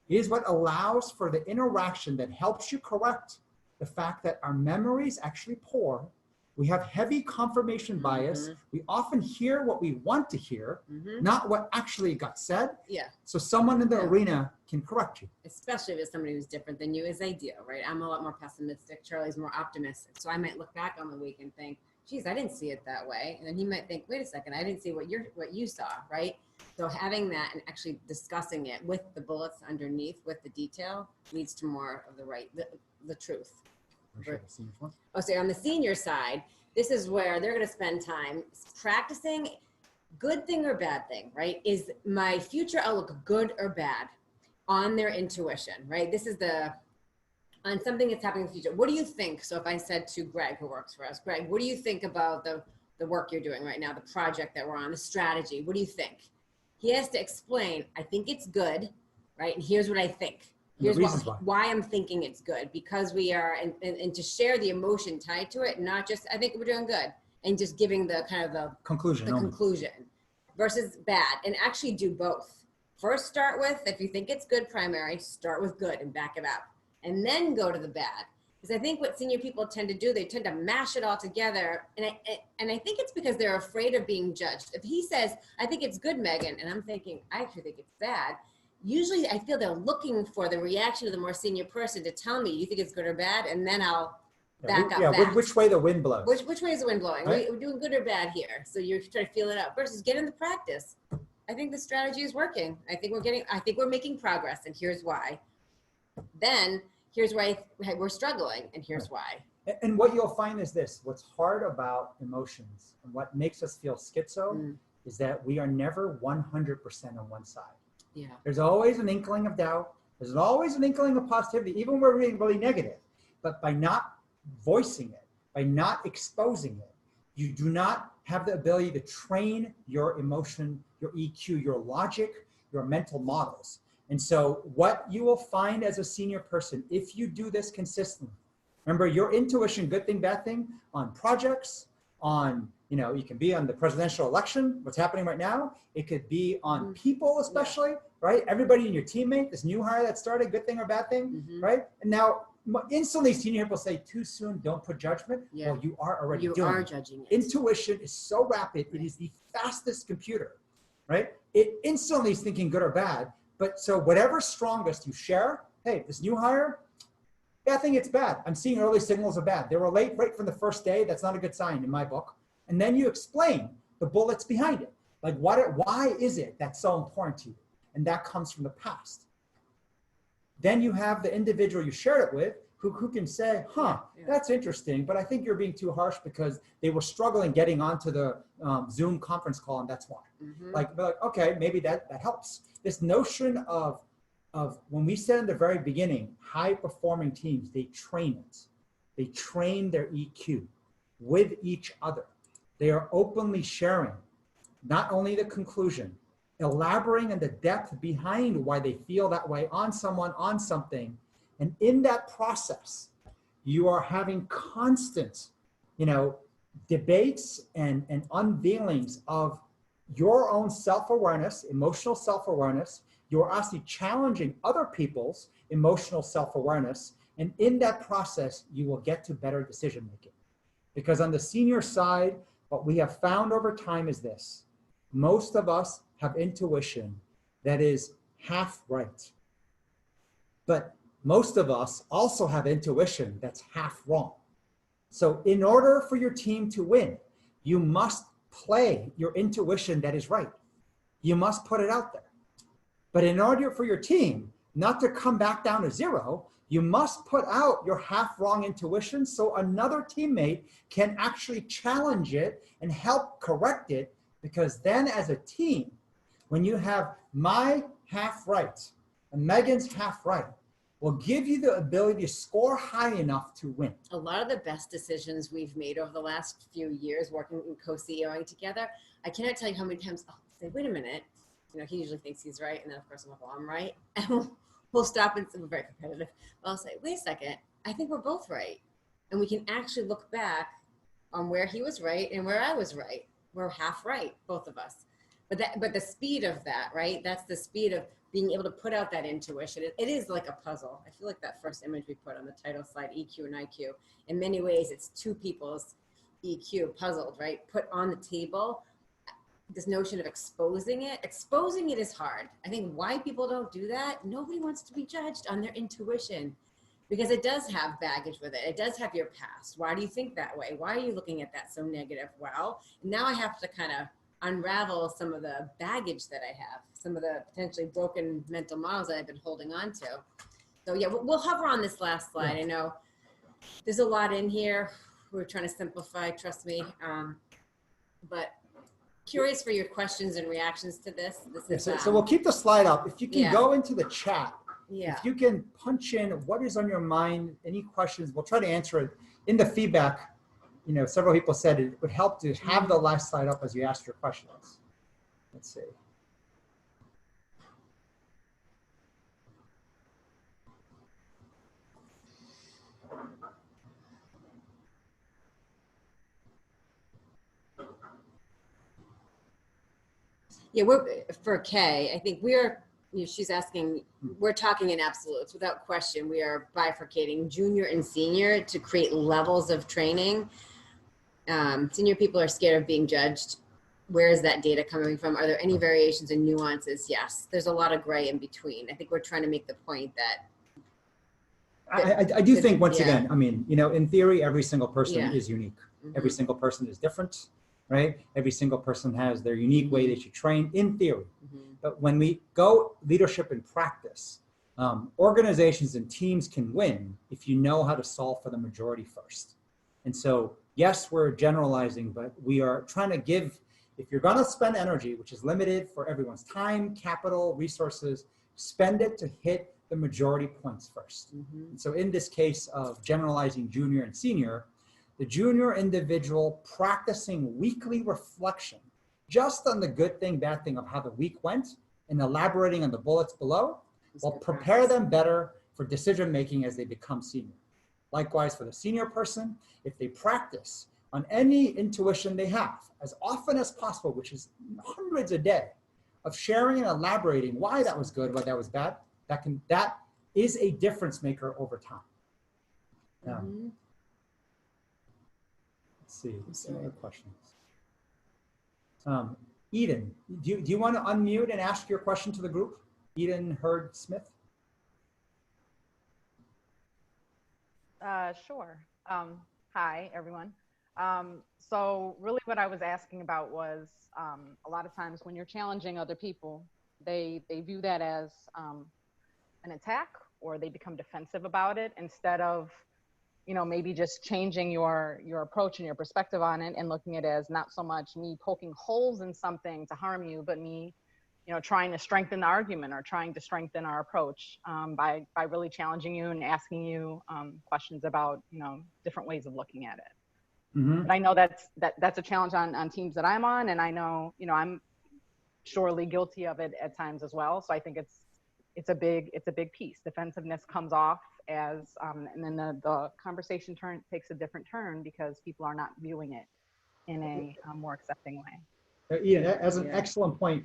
B: It is what allows for the interaction that helps you correct the fact that our memory is actually poor. We have heavy confirmation bias. We often hear what we want to hear, not what actually got said.
A: Yeah.
B: So someone in the arena can correct you.
A: Especially if it's somebody who's different than you is ideal, right? I'm a lot more pessimistic. Charlie's more optimistic. So I might look back on the week and think, geez, I didn't see it that way. And then he might think, wait a second, I didn't see what you saw, right? So having that and actually discussing it with the bullets underneath, with the detail, leads to more of the truth.
B: Or should the seniors want?
A: Oh, so on the senior side, this is where they're going to spend time practicing good thing or bad thing, right? Is my future outlook good or bad on their intuition, right? This is on something that's happening in the future. What do you think? So if I said to Greg, who works for us, Greg, what do you think about the work you're doing right now, the project that we're on, the strategy? What do you think? He has to explain, I think it's good, right? And here's what I think. Here's why I'm thinking it's good, because we are, and to share the emotion tied to it, not just, I think we're doing good, and just giving the kind of the conclusion versus bad, and actually do both. First start with, if you think it's good primary, start with good and back it up, and then go to the bad. Because I think what senior people tend to do, they tend to mash it all together. And I think it's because they're afraid of being judged. If he says, I think it's good, Megan, and I'm thinking, I actually think it's bad. Usually I feel they're looking for the reaction of the more senior person to tell me, you think it's good or bad? And then I'll back up that.
B: Which way the wind blows.
A: Which way is the wind blowing? Right? We're doing good or bad here. So you're trying to feel it out versus get into practice. I think the strategy is working. I think we're making progress, and here's why. Then here's why we're struggling, and here's why.
B: And what you'll find is this: what's hard about emotions and what makes us feel schizo is that we are never 100% on one side.
A: Yeah.
B: There's always an inkling of doubt. There's always an inkling of positivity, even when we're being really negative. But by not voicing it, by not exposing it, you do not have the ability to train your emotion, your EQ, your logic, your mental models. And so what you will find as a senior person, if you do this consistently, remember your intuition, good thing, bad thing, on projects, on, you can be on the presidential election, what's happening right now. It could be on people especially, right? Everybody in your teammate, this new hire that started, good thing or bad thing, right? And now instantly senior people say too soon, don't put judgment.
A: Yeah.
B: Well, you are already
A: You
B: doing
A: are
B: it.
A: judging it.
B: Intuition is so rapid. It is the fastest computer, right? It instantly is thinking good or bad. But so whatever's strongest you share, hey, this new hire, I think it's bad. I'm seeing early signals of bad. They were late right from the first day. That's not a good sign in my book. And then you explain the bullets behind it. Like why is it that's so important to you? And that comes from the past. Then you have the individual you shared it with who can say, that's interesting, but I think you're being too harsh because they were struggling getting onto the Zoom conference call, and that's why. Like, okay, maybe that helps. This notion of when we said in the very beginning, high performing teams, they train it. They train their EQ with each other. They are openly sharing not only the conclusion, elaborating on the depth behind why they feel that way on someone, on something. And in that process, you are having constant, debates and unveilings of your own self-awareness, emotional self-awareness. You're actually challenging other people's emotional self-awareness. And in that process, you will get to better decision-making. Because on the senior side, what we have found over time is this. Most of us have intuition that is half right. But most of us also have intuition that's half wrong. So in order for your team to win, you must play your intuition that is right. You must put it out there. But in order for your team not to come back down to zero, you must put out your half wrong intuition so another teammate can actually challenge it and help correct it. Because then as a team, when you have my half right and Megan's half right, will give you the ability to score high enough to win.
A: A lot of the best decisions we've made over the last few years working and co-CEOing together, I cannot tell you how many times I'll say, wait a minute, he usually thinks he's right, and then of course I'm like, well, I'm right. And we'll stop and we're very competitive. I'll say, wait a second, I think we're both right. And we can actually look back on where he was right and where I was right. We're half right, both of us. But the speed of that, right? That's the speed of being able to put out that intuition. It is like a puzzle. I feel like that first image we put on the title slide, EQ and IQ. In many ways, it's two people's EQ puzzled, right? Put on the table. This notion of exposing it is hard. I think why people don't do that, nobody wants to be judged on their intuition because it does have baggage with it. It does have your past. Why do you think that way? Why are you looking at that so negative? Well, now I have to kind of unravel some of the baggage that I have, some of the potentially broken mental models that I've been holding on to. So yeah, we'll hover on this last slide. I know There's a lot in here. We're trying to simplify, trust me. But curious for your questions and reactions to this. This is,
B: So we'll keep the slide up. If you can
A: Yeah.
B: go into the chat,
A: yeah.
B: if you can punch in what is on your mind, any questions, we'll try to answer it in the feedback. You know, several people said it would help to have the last slide up as you ask your questions. Let's see.
A: Yeah, we're for Kay. I think we're. You know, she's asking. We're talking in absolutes, without question. We are bifurcating junior and senior to create levels of training. Senior people are scared of being judged. Where is that data coming from? Are there any variations and nuances? Yes, there's a lot of gray in between. I think we're trying to make the point that.
B: I do think, once
A: yeah.
B: again, I mean, you know, in theory, every single person
A: Yeah.
B: is unique.
A: Mhm.
B: Every single person is different, right? Every single person has their unique way they should train, in theory.
A: Mhm.
B: But when we go leadership in practice, organizations and teams can win if you know how to solve for the majority first. And so, yes, we're generalizing, but we are trying to give, if you're going to spend energy, which is limited for everyone's time, capital, resources, spend it to hit the majority points first.
A: Mhm.
B: And so in this case of generalizing junior and senior, the junior individual practicing weekly reflection just on the good thing, bad thing of how the week went and elaborating on the bullets below will prepare them better for decision making as they become senior. Likewise, for the senior person, if they practice on any intuition they have as often as possible, which is hundreds a day, of sharing and elaborating why that was good, why that was bad, that is a difference maker over time.
A: Mhm.
B: Let's see, some other questions. Eden, do you want to unmute and ask your question to the group? Eden Hurd Smith.
D: Sure. Hi, everyone. So really what I was asking about was a lot of times when you're challenging other people, they view that as an attack, or they become defensive about it instead of, you know, maybe just changing your approach and your perspective on it and looking at it as not so much me poking holes in something to harm you, but me, you know, trying to strengthen the argument or trying to strengthen our approach by really challenging you and asking you questions about, you know, different ways of looking at it.
B: Mm-hmm.
D: But I know that's a challenge on teams that I'm on, and I know, you know, I'm surely guilty of it at times as well. So I think it's a big piece. Defensiveness comes off as, and then the conversation takes a different turn because people are not viewing it in a more accepting way.
B: Ian, as an excellent point.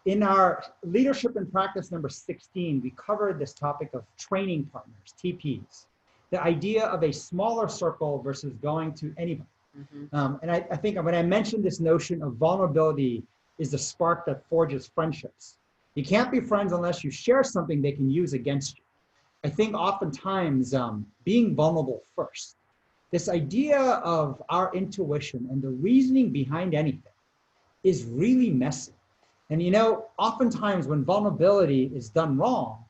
B: In our leadership and practice number 16, we covered this topic of training partners, TPs. The idea of a smaller circle versus going to anybody.
A: Mhm.
B: And I think when I mentioned this notion of vulnerability is the spark that forges friendships. You can't be friends unless you share something they can use against you. I think oftentimes being vulnerable first. This idea of our intuition and the reasoning behind anything is really messy. And you know, oftentimes when vulnerability is done wrong,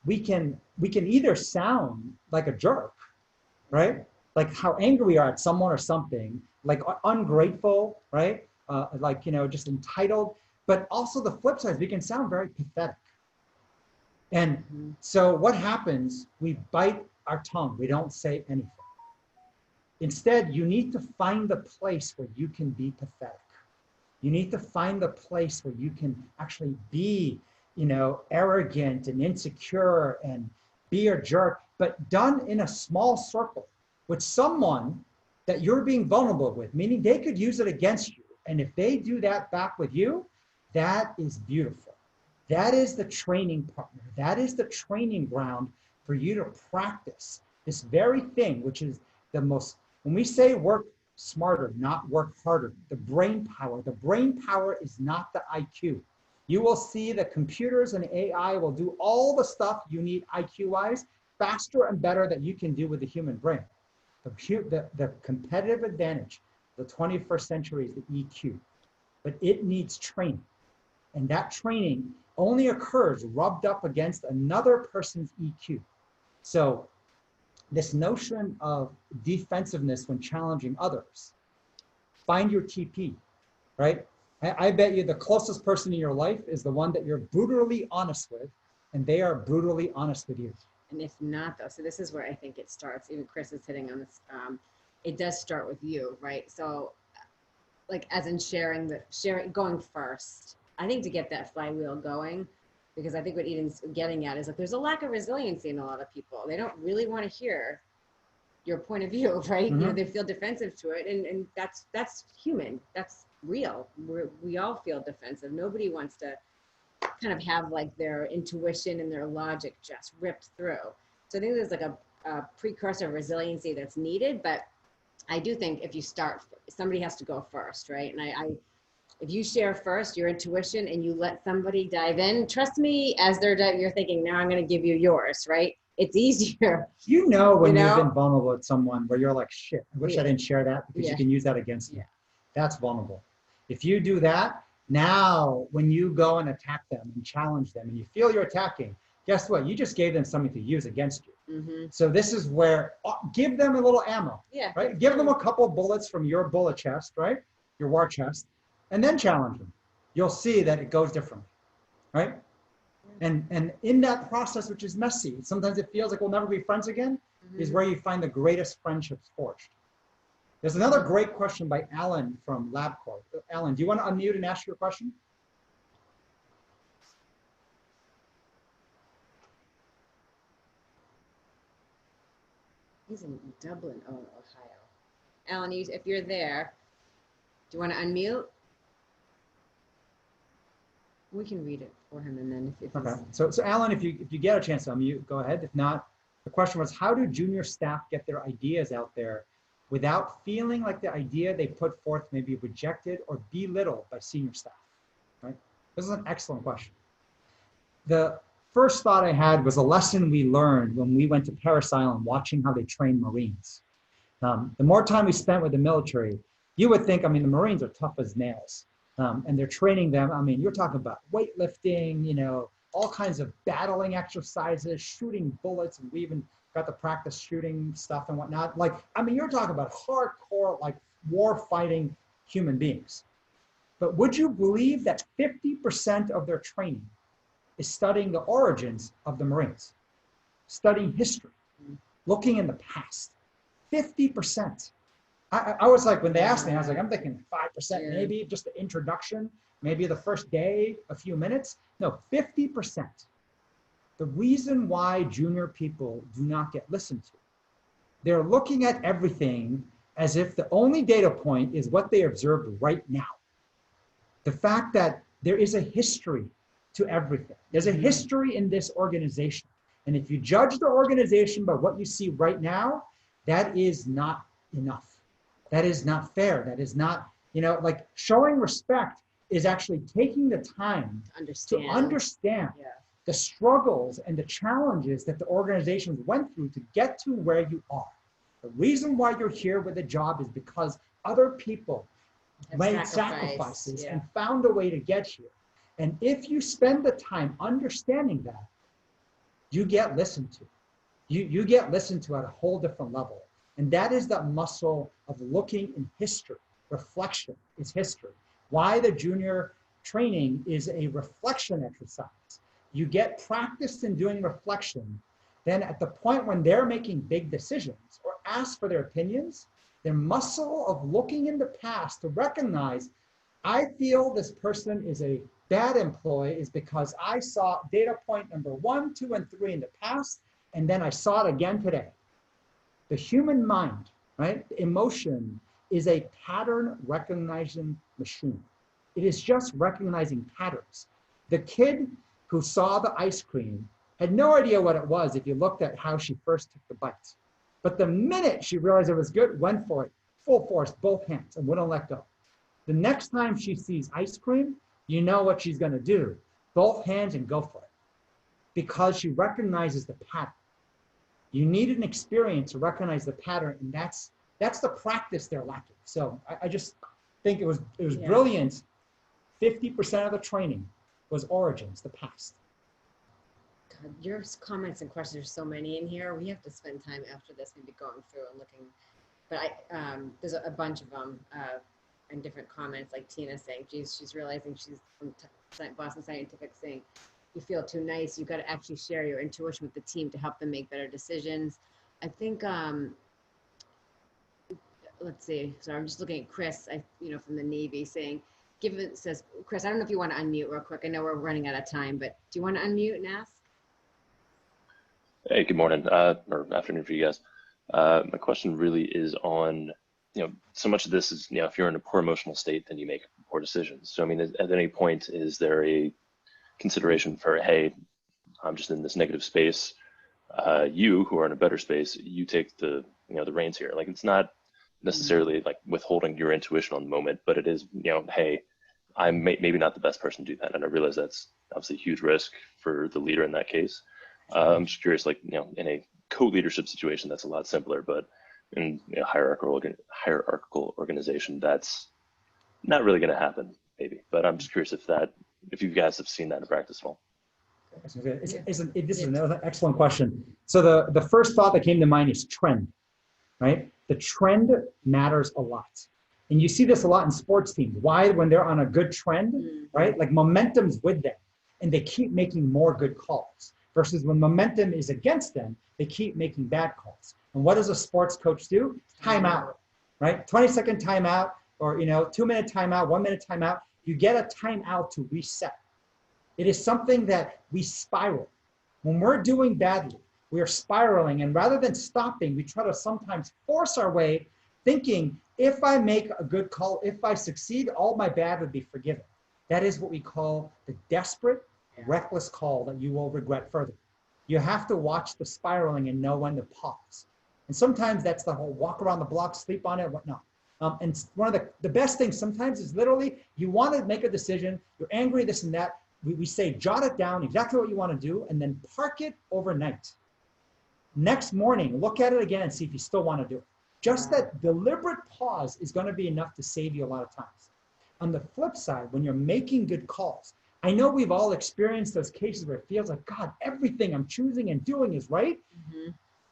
B: we can either sound like a jerk, right? Like how angry we are at someone or something, like ungrateful, right? Like, you know, just entitled. But also the flip side is we can sound very pathetic. And so what happens? We bite our tongue. We don't say anything. Instead, you need to find the place where you can be pathetic. You need to find the place where you can actually be, you know, arrogant and insecure and be a jerk, but done in a small circle with someone that you're being vulnerable with, meaning they could use it against you. And if they do that back with you, that is beautiful. That is the training partner. That is the training ground for you to practice this very thing, which is the most, when we say work smarter, not work harder, the brain power is not the IQ. You will see that computers and AI will do all the stuff you need IQ-wise faster and better that you can do with the human brain. The competitive advantage of the 21st century is the EQ, but it needs training. And that training only occurs rubbed up against another person's EQ. So this notion of defensiveness when challenging others. Find your TP, right? I bet you the closest person in your life is the one that you're brutally honest with, and they are brutally honest with you.
A: And if not, though, so this is where I think it starts. Even Chris is hitting on this. It does start with you, right? So, like, as in sharing, going first. I think to get that flywheel going, because I think what Eden's getting at is like there's a lack of resiliency in a lot of people. They don't really want to hear your point of view, right?
B: Mhm.
A: You know, they feel defensive to it, and that's human. That's real. We all feel defensive. Nobody wants to kind of have like their intuition and their logic just ripped through. So I think there's like a precursor of resiliency that's needed, but I do think if you start, somebody has to go first, right? And if you share first your intuition and you let somebody dive in, trust me, as they're diving, you're thinking, now I'm going to give you yours, right? It's easier.
B: You know when
A: You
B: you've
A: know?
B: been vulnerable with someone where you're like, shit, I wish I
A: Yeah.
B: didn't share that because
A: Yeah.
B: you can use that against me.
A: Yeah.
B: That's vulnerable. If you do that, now when you go and attack them and challenge them and you feel you're attacking, guess what? You just gave them something to use against you.
A: Mm-hmm.
B: So this is where, give them a little ammo,
A: Yeah.
B: right? Give them a couple of bullets from your bullet chest, right? Your war chest, and then challenge them. You'll see that it goes differently, right? And in that process, which is messy, sometimes it feels like we'll never be friends again, is where you find the greatest friendships forged. There's another great question by Alan from LabCorp. Alan, do you want to unmute and ask your question?
A: He's in Dublin, Ohio. Alan, if you're there, do you want to unmute? We can read it for him, and then if
B: Okay. So Alan, if you get a chance to unmute, go ahead. If not, the question was, how do junior staff get their ideas out there without feeling like the idea they put forth may be rejected or belittled by senior staff? Right? This is an excellent question. The first thought I had was a lesson we learned when we went to Parris Island watching how they train Marines. The more time we spent with the military, you would think, I mean, the Marines are tough as nails. And they're training them. I mean, you're talking about weightlifting, you know, all kinds of battling exercises, shooting bullets, and we even got to practice shooting stuff and whatnot. Like, I mean, you're talking about hardcore, like war fighting human beings. But would you believe that 50% of their training is studying the origins of the Marines, studying history, looking in the past? 50%. I was like, when they asked me, I was like, I'm thinking 5%, maybe just the introduction, maybe the first day, a few minutes. No, 50%. The reason why junior people do not get listened to, they're looking at everything as if the only data point is what they observed right now. The fact that there is a history to everything. There's a history in this organization. And if you judge the organization by what you see right now, that is not enough. That is not fair. That is not, you know, like showing respect is actually taking the time to understand the struggles and the challenges that the organizations went through to get to where you are. The reason why you're here with a job is because other people made sacrifices and found a way to get here. And if you spend the time understanding that, you get listened to. You get listened to at a whole different level. And that is that muscle of looking in history. Reflection is history. Why the junior training is a reflection exercise. You get practiced in doing reflection. Then at the point when they're making big decisions or ask for their opinions, their muscle of looking in the past to recognize, I feel this person is a bad employee is because I saw data point number 1, 2, and 3 in the past, and then I saw it again today. The human mind, right? The emotion is a pattern recognizing machine. It is just recognizing patterns. The kid who saw the ice cream had no idea what it was if you looked at how she first took the bite. But the minute she realized it was good, went for it, full force, both hands, and wouldn't let go. The next time she sees ice cream, you know what she's gonna do. Both hands and go for it. Because she recognizes the pattern. You need an experience to recognize the pattern, and that's the practice they're lacking. So I just think it was brilliant. 50% of the training was origins, the past.
A: Your comments and questions, there's so many in here. We have to spend time after this, maybe going through and looking. But there's a bunch of them and different comments, like Tina saying, geez, she's realizing she's from Boston Scientific saying, you feel too nice. You got to actually share your intuition with the team to help them make better decisions. I think, let's see. So I'm just looking at Chris, from the Navy saying, says, Chris, I don't know if you want to unmute real quick. I know we're running out of time, but do you want to unmute and ask?
E: Hey, good morning, or afternoon for you guys. My question really is on, so much of this is, if you're in a poor emotional state, then you make poor decisions. So, I mean, at any point, is there a consideration for, hey, I'm just in this negative space. You, who are in a better space, you take the reins here. Like, it's not necessarily like withholding your intuition on the moment, but it is, hey, I'm maybe not the best person to do that. And I realize that's obviously a huge risk for the leader in that case. I'm just curious, like, in a co-leadership situation, that's a lot simpler, but in a hierarchical organization, that's not really going to happen, maybe. But I'm just curious if you guys have seen that in practice at all.
B: This is another excellent question. So the first thought that came to mind is trend, right? The trend matters a lot. And you see this a lot in sports teams. Why? When they're on a good trend, right? Like momentum's with them and they keep making more good calls. Versus when momentum is against them, they keep making bad calls. And what does a sports coach do? Timeout, right? 20-second timeout, or 2-minute timeout, 1-minute timeout. You get a timeout to reset. It is something that we spiral. When we're doing badly, we are spiraling, and rather than stopping, we try to sometimes force our way, thinking if I make a good call, if I succeed, all my bad would be forgiven. That is what we call the desperate, reckless call that you will regret further. You have to watch the spiraling and know when to pause. And sometimes that's the whole walk around the block, sleep on it, whatnot. And one of the best things sometimes is literally, you want to make a decision, you're angry, this and that. We say, jot it down, exactly what you want to do, and then park it overnight. Next morning, look at it again and see if you still want to do it. Just that deliberate pause is going to be enough to save you a lot of times. On the flip side, when you're making good calls, I know we've all experienced those cases where it feels like, God, everything I'm choosing and doing is right.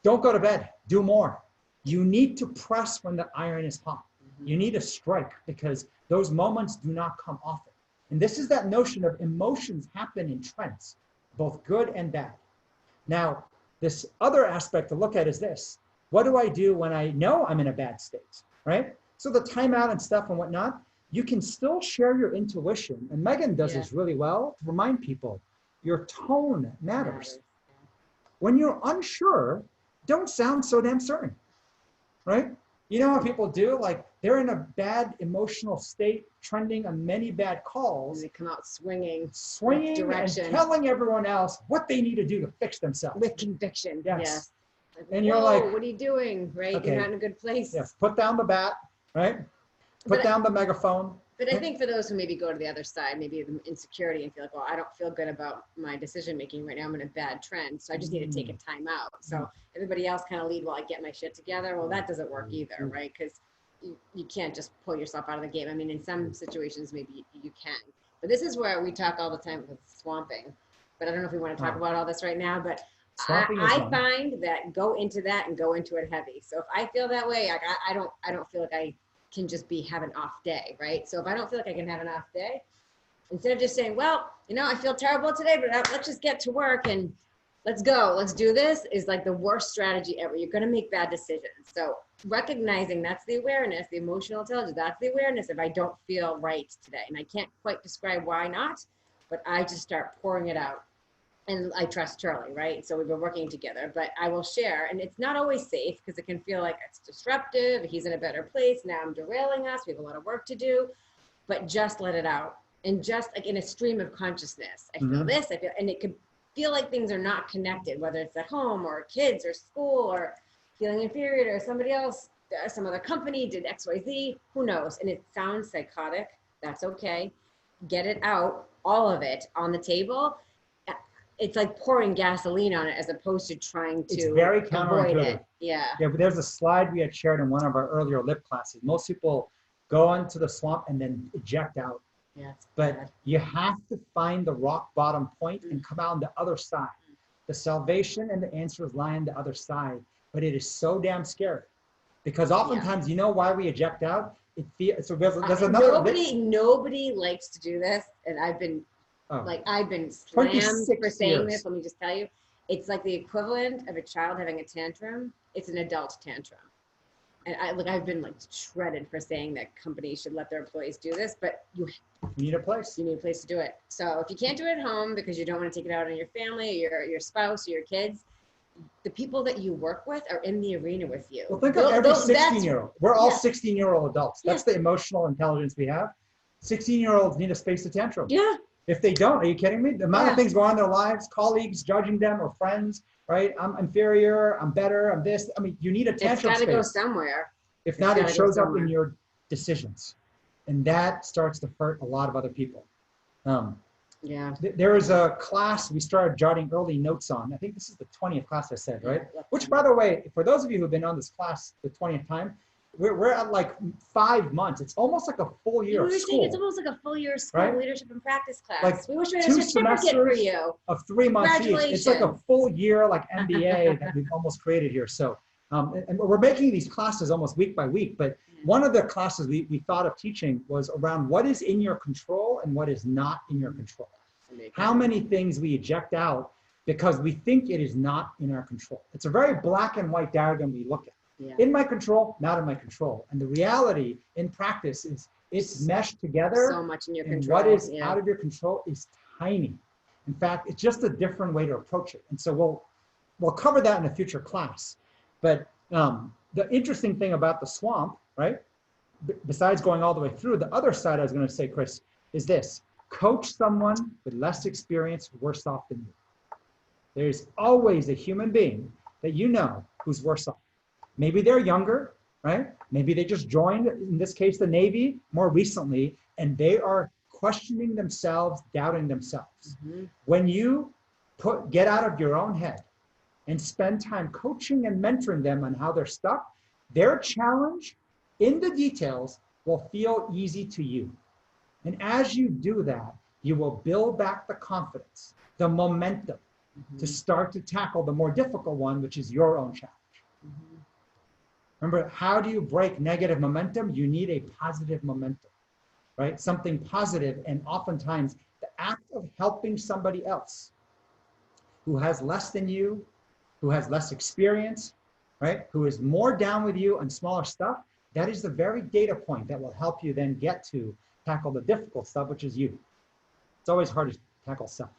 B: Don't go to bed, do more. You need to press when the iron is hot. You need to strike, because those moments do not come often. And this is that notion of emotions happen in trends, both good and bad. Now, this other aspect to look at is this. What do I do when I know I'm in a bad state, right? So the timeout and stuff and whatnot, you can still share your intuition. And Megan does this really well to remind people, your tone matters. When you're unsure, don't sound so damn certain, right? You know what people do? Like, they're in a bad emotional state, trending on many bad calls.
A: And they come out swinging
B: and telling everyone else what they need to do to fix themselves.
A: With conviction, yes. Like,
B: and you're like,
A: what are you doing, right?
B: Okay.
A: You're not in a good place.
B: Yes, put down the bat, right? Put down the megaphone.
A: But I think for those who maybe go to the other side, maybe the insecurity and feel like, well, I don't feel good about my decision making right now. I'm in a bad trend, so I just need to take a time out. So everybody else kind of lead while I get my shit together. Well, that doesn't work either, right? Because you can't just pull yourself out of the game. I mean, in some situations, maybe you can. But this is where we talk all the time with swamping. But I don't know if we want to talk about all this right now. But I find that go into that and go into it heavy. So if I feel that way, like I don't feel like I can just have an off day, right? So if I don't feel like I can have an off day, instead of just saying, well, I feel terrible today, but let's just get to work and let's go, let's do this, is like the worst strategy ever. You're going to make bad decisions. So recognizing that's the awareness, the emotional intelligence, that's the awareness if I don't feel right today. And I can't quite describe why not, but I just start pouring it out. And I trust Charlie, right? So we've been working together, but I will share. And it's not always safe because it can feel like it's disruptive. He's in a better place. Now I'm derailing us. We have a lot of work to do, but just let it out. And just like in a stream of consciousness, I feel this, I feel, and it could feel like things are not connected, whether it's at home or kids or school or feeling inferior or somebody else, some other company did X, Y, Z, who knows? And it sounds psychotic. That's okay. Get it out, all of it on the table. It's like pouring gasoline on it as opposed to trying to
B: It's very
A: avoid
B: counterintuitive.
A: it. Yeah.
B: Yeah, but there's a slide we had shared in one of our earlier LIP classes. Most people go into the swamp and then eject out.
A: Yeah, it's
B: But
A: bad.
B: you have to find the rock bottom point and come out on the other side. The salvation and the answers lie on the other side, but it is so damn scary because oftentimes, you know why we eject out? It feels, so there's another.
A: Nobody likes to do this, and I've been
B: Oh,
A: I've been slammed
B: 26
A: for saying
B: years.
A: this. Let me just tell you, it's like the equivalent of a child having a tantrum. It's an adult tantrum. And I've been like shredded for saying that companies should let their employees do this, but you
B: need a place.
A: need a place to do it. So if you can't do it at home because you don't want to take it out on your family, or your spouse, or your kids, the people that you work with are in the arena with you.
B: Well, think of every 16-year-old. We're all
A: yeah.
B: 16-year-old adults. That's the emotional intelligence we have. 16-year-olds need a space to tantrum.
A: Yeah.
B: If they don't, are you kidding me? The amount of things go on in their lives, colleagues judging them or friends, right? I'm inferior, I'm better, I'm this. I mean, you need a tantrum
A: It's got to
B: space.
A: go somewhere.
B: If not, it
A: gotta go
B: shows up
A: somewhere.
B: in your decisions. And that starts to hurt a lot of other people.
A: Yeah.
B: There is a class we started jotting early notes on. I think this is the 20th class I said, right?
A: Yeah.
B: Which, by the way, for those of you who've been on this class the 20th time, we're at like 5 months. It's almost like a full year
A: We
B: of
A: were saying it's
B: school,
A: almost like a full year of school,
B: Right?
A: leadership and practice class.
B: Like
A: we wish we had a
B: 2
A: certificate for
B: semesters
A: you.
B: of 3 months each. It's like a
A: Congratulations.
B: full year, like MBA that we've almost created here. So, and we're making these classes almost week by week. But one of the classes we thought of teaching was around what is in your control and what is not in your control. How many things we eject out because we think it is not in our control. It's a very black and white diagram we look at.
A: Yeah.
B: In my control, not in my control. And the reality in practice is it's meshed together.
A: So much in your
B: And
A: control.
B: what is
A: yeah.
B: out of your control is tiny. In fact, it's just a different way to approach it. And so we'll cover that in a future class. But the interesting thing about the swamp, right? Besides going all the way through, the other side I was going to say, Chris, is this: coach someone with less experience, worse off than you. There's always a human being that you know who's worse off. Maybe they're younger, right? Maybe they just joined, in this case, the Navy more recently, and they are questioning themselves, doubting themselves.
A: Mhm.
B: When you get out of your own head and spend time coaching and mentoring them on how they're stuck, their challenge in the details will feel easy to you. And as you do that, you will build back the confidence, the momentum to start to tackle the more difficult one, which is your own challenge. Remember, how do you break negative momentum? You need a positive momentum, right? Something positive, and oftentimes the act of helping somebody else who has less than you, who has less experience, right? Who is more down with you on smaller stuff, that is the very data point that will help you then get to tackle the difficult stuff, which is you. It's always hard to tackle self.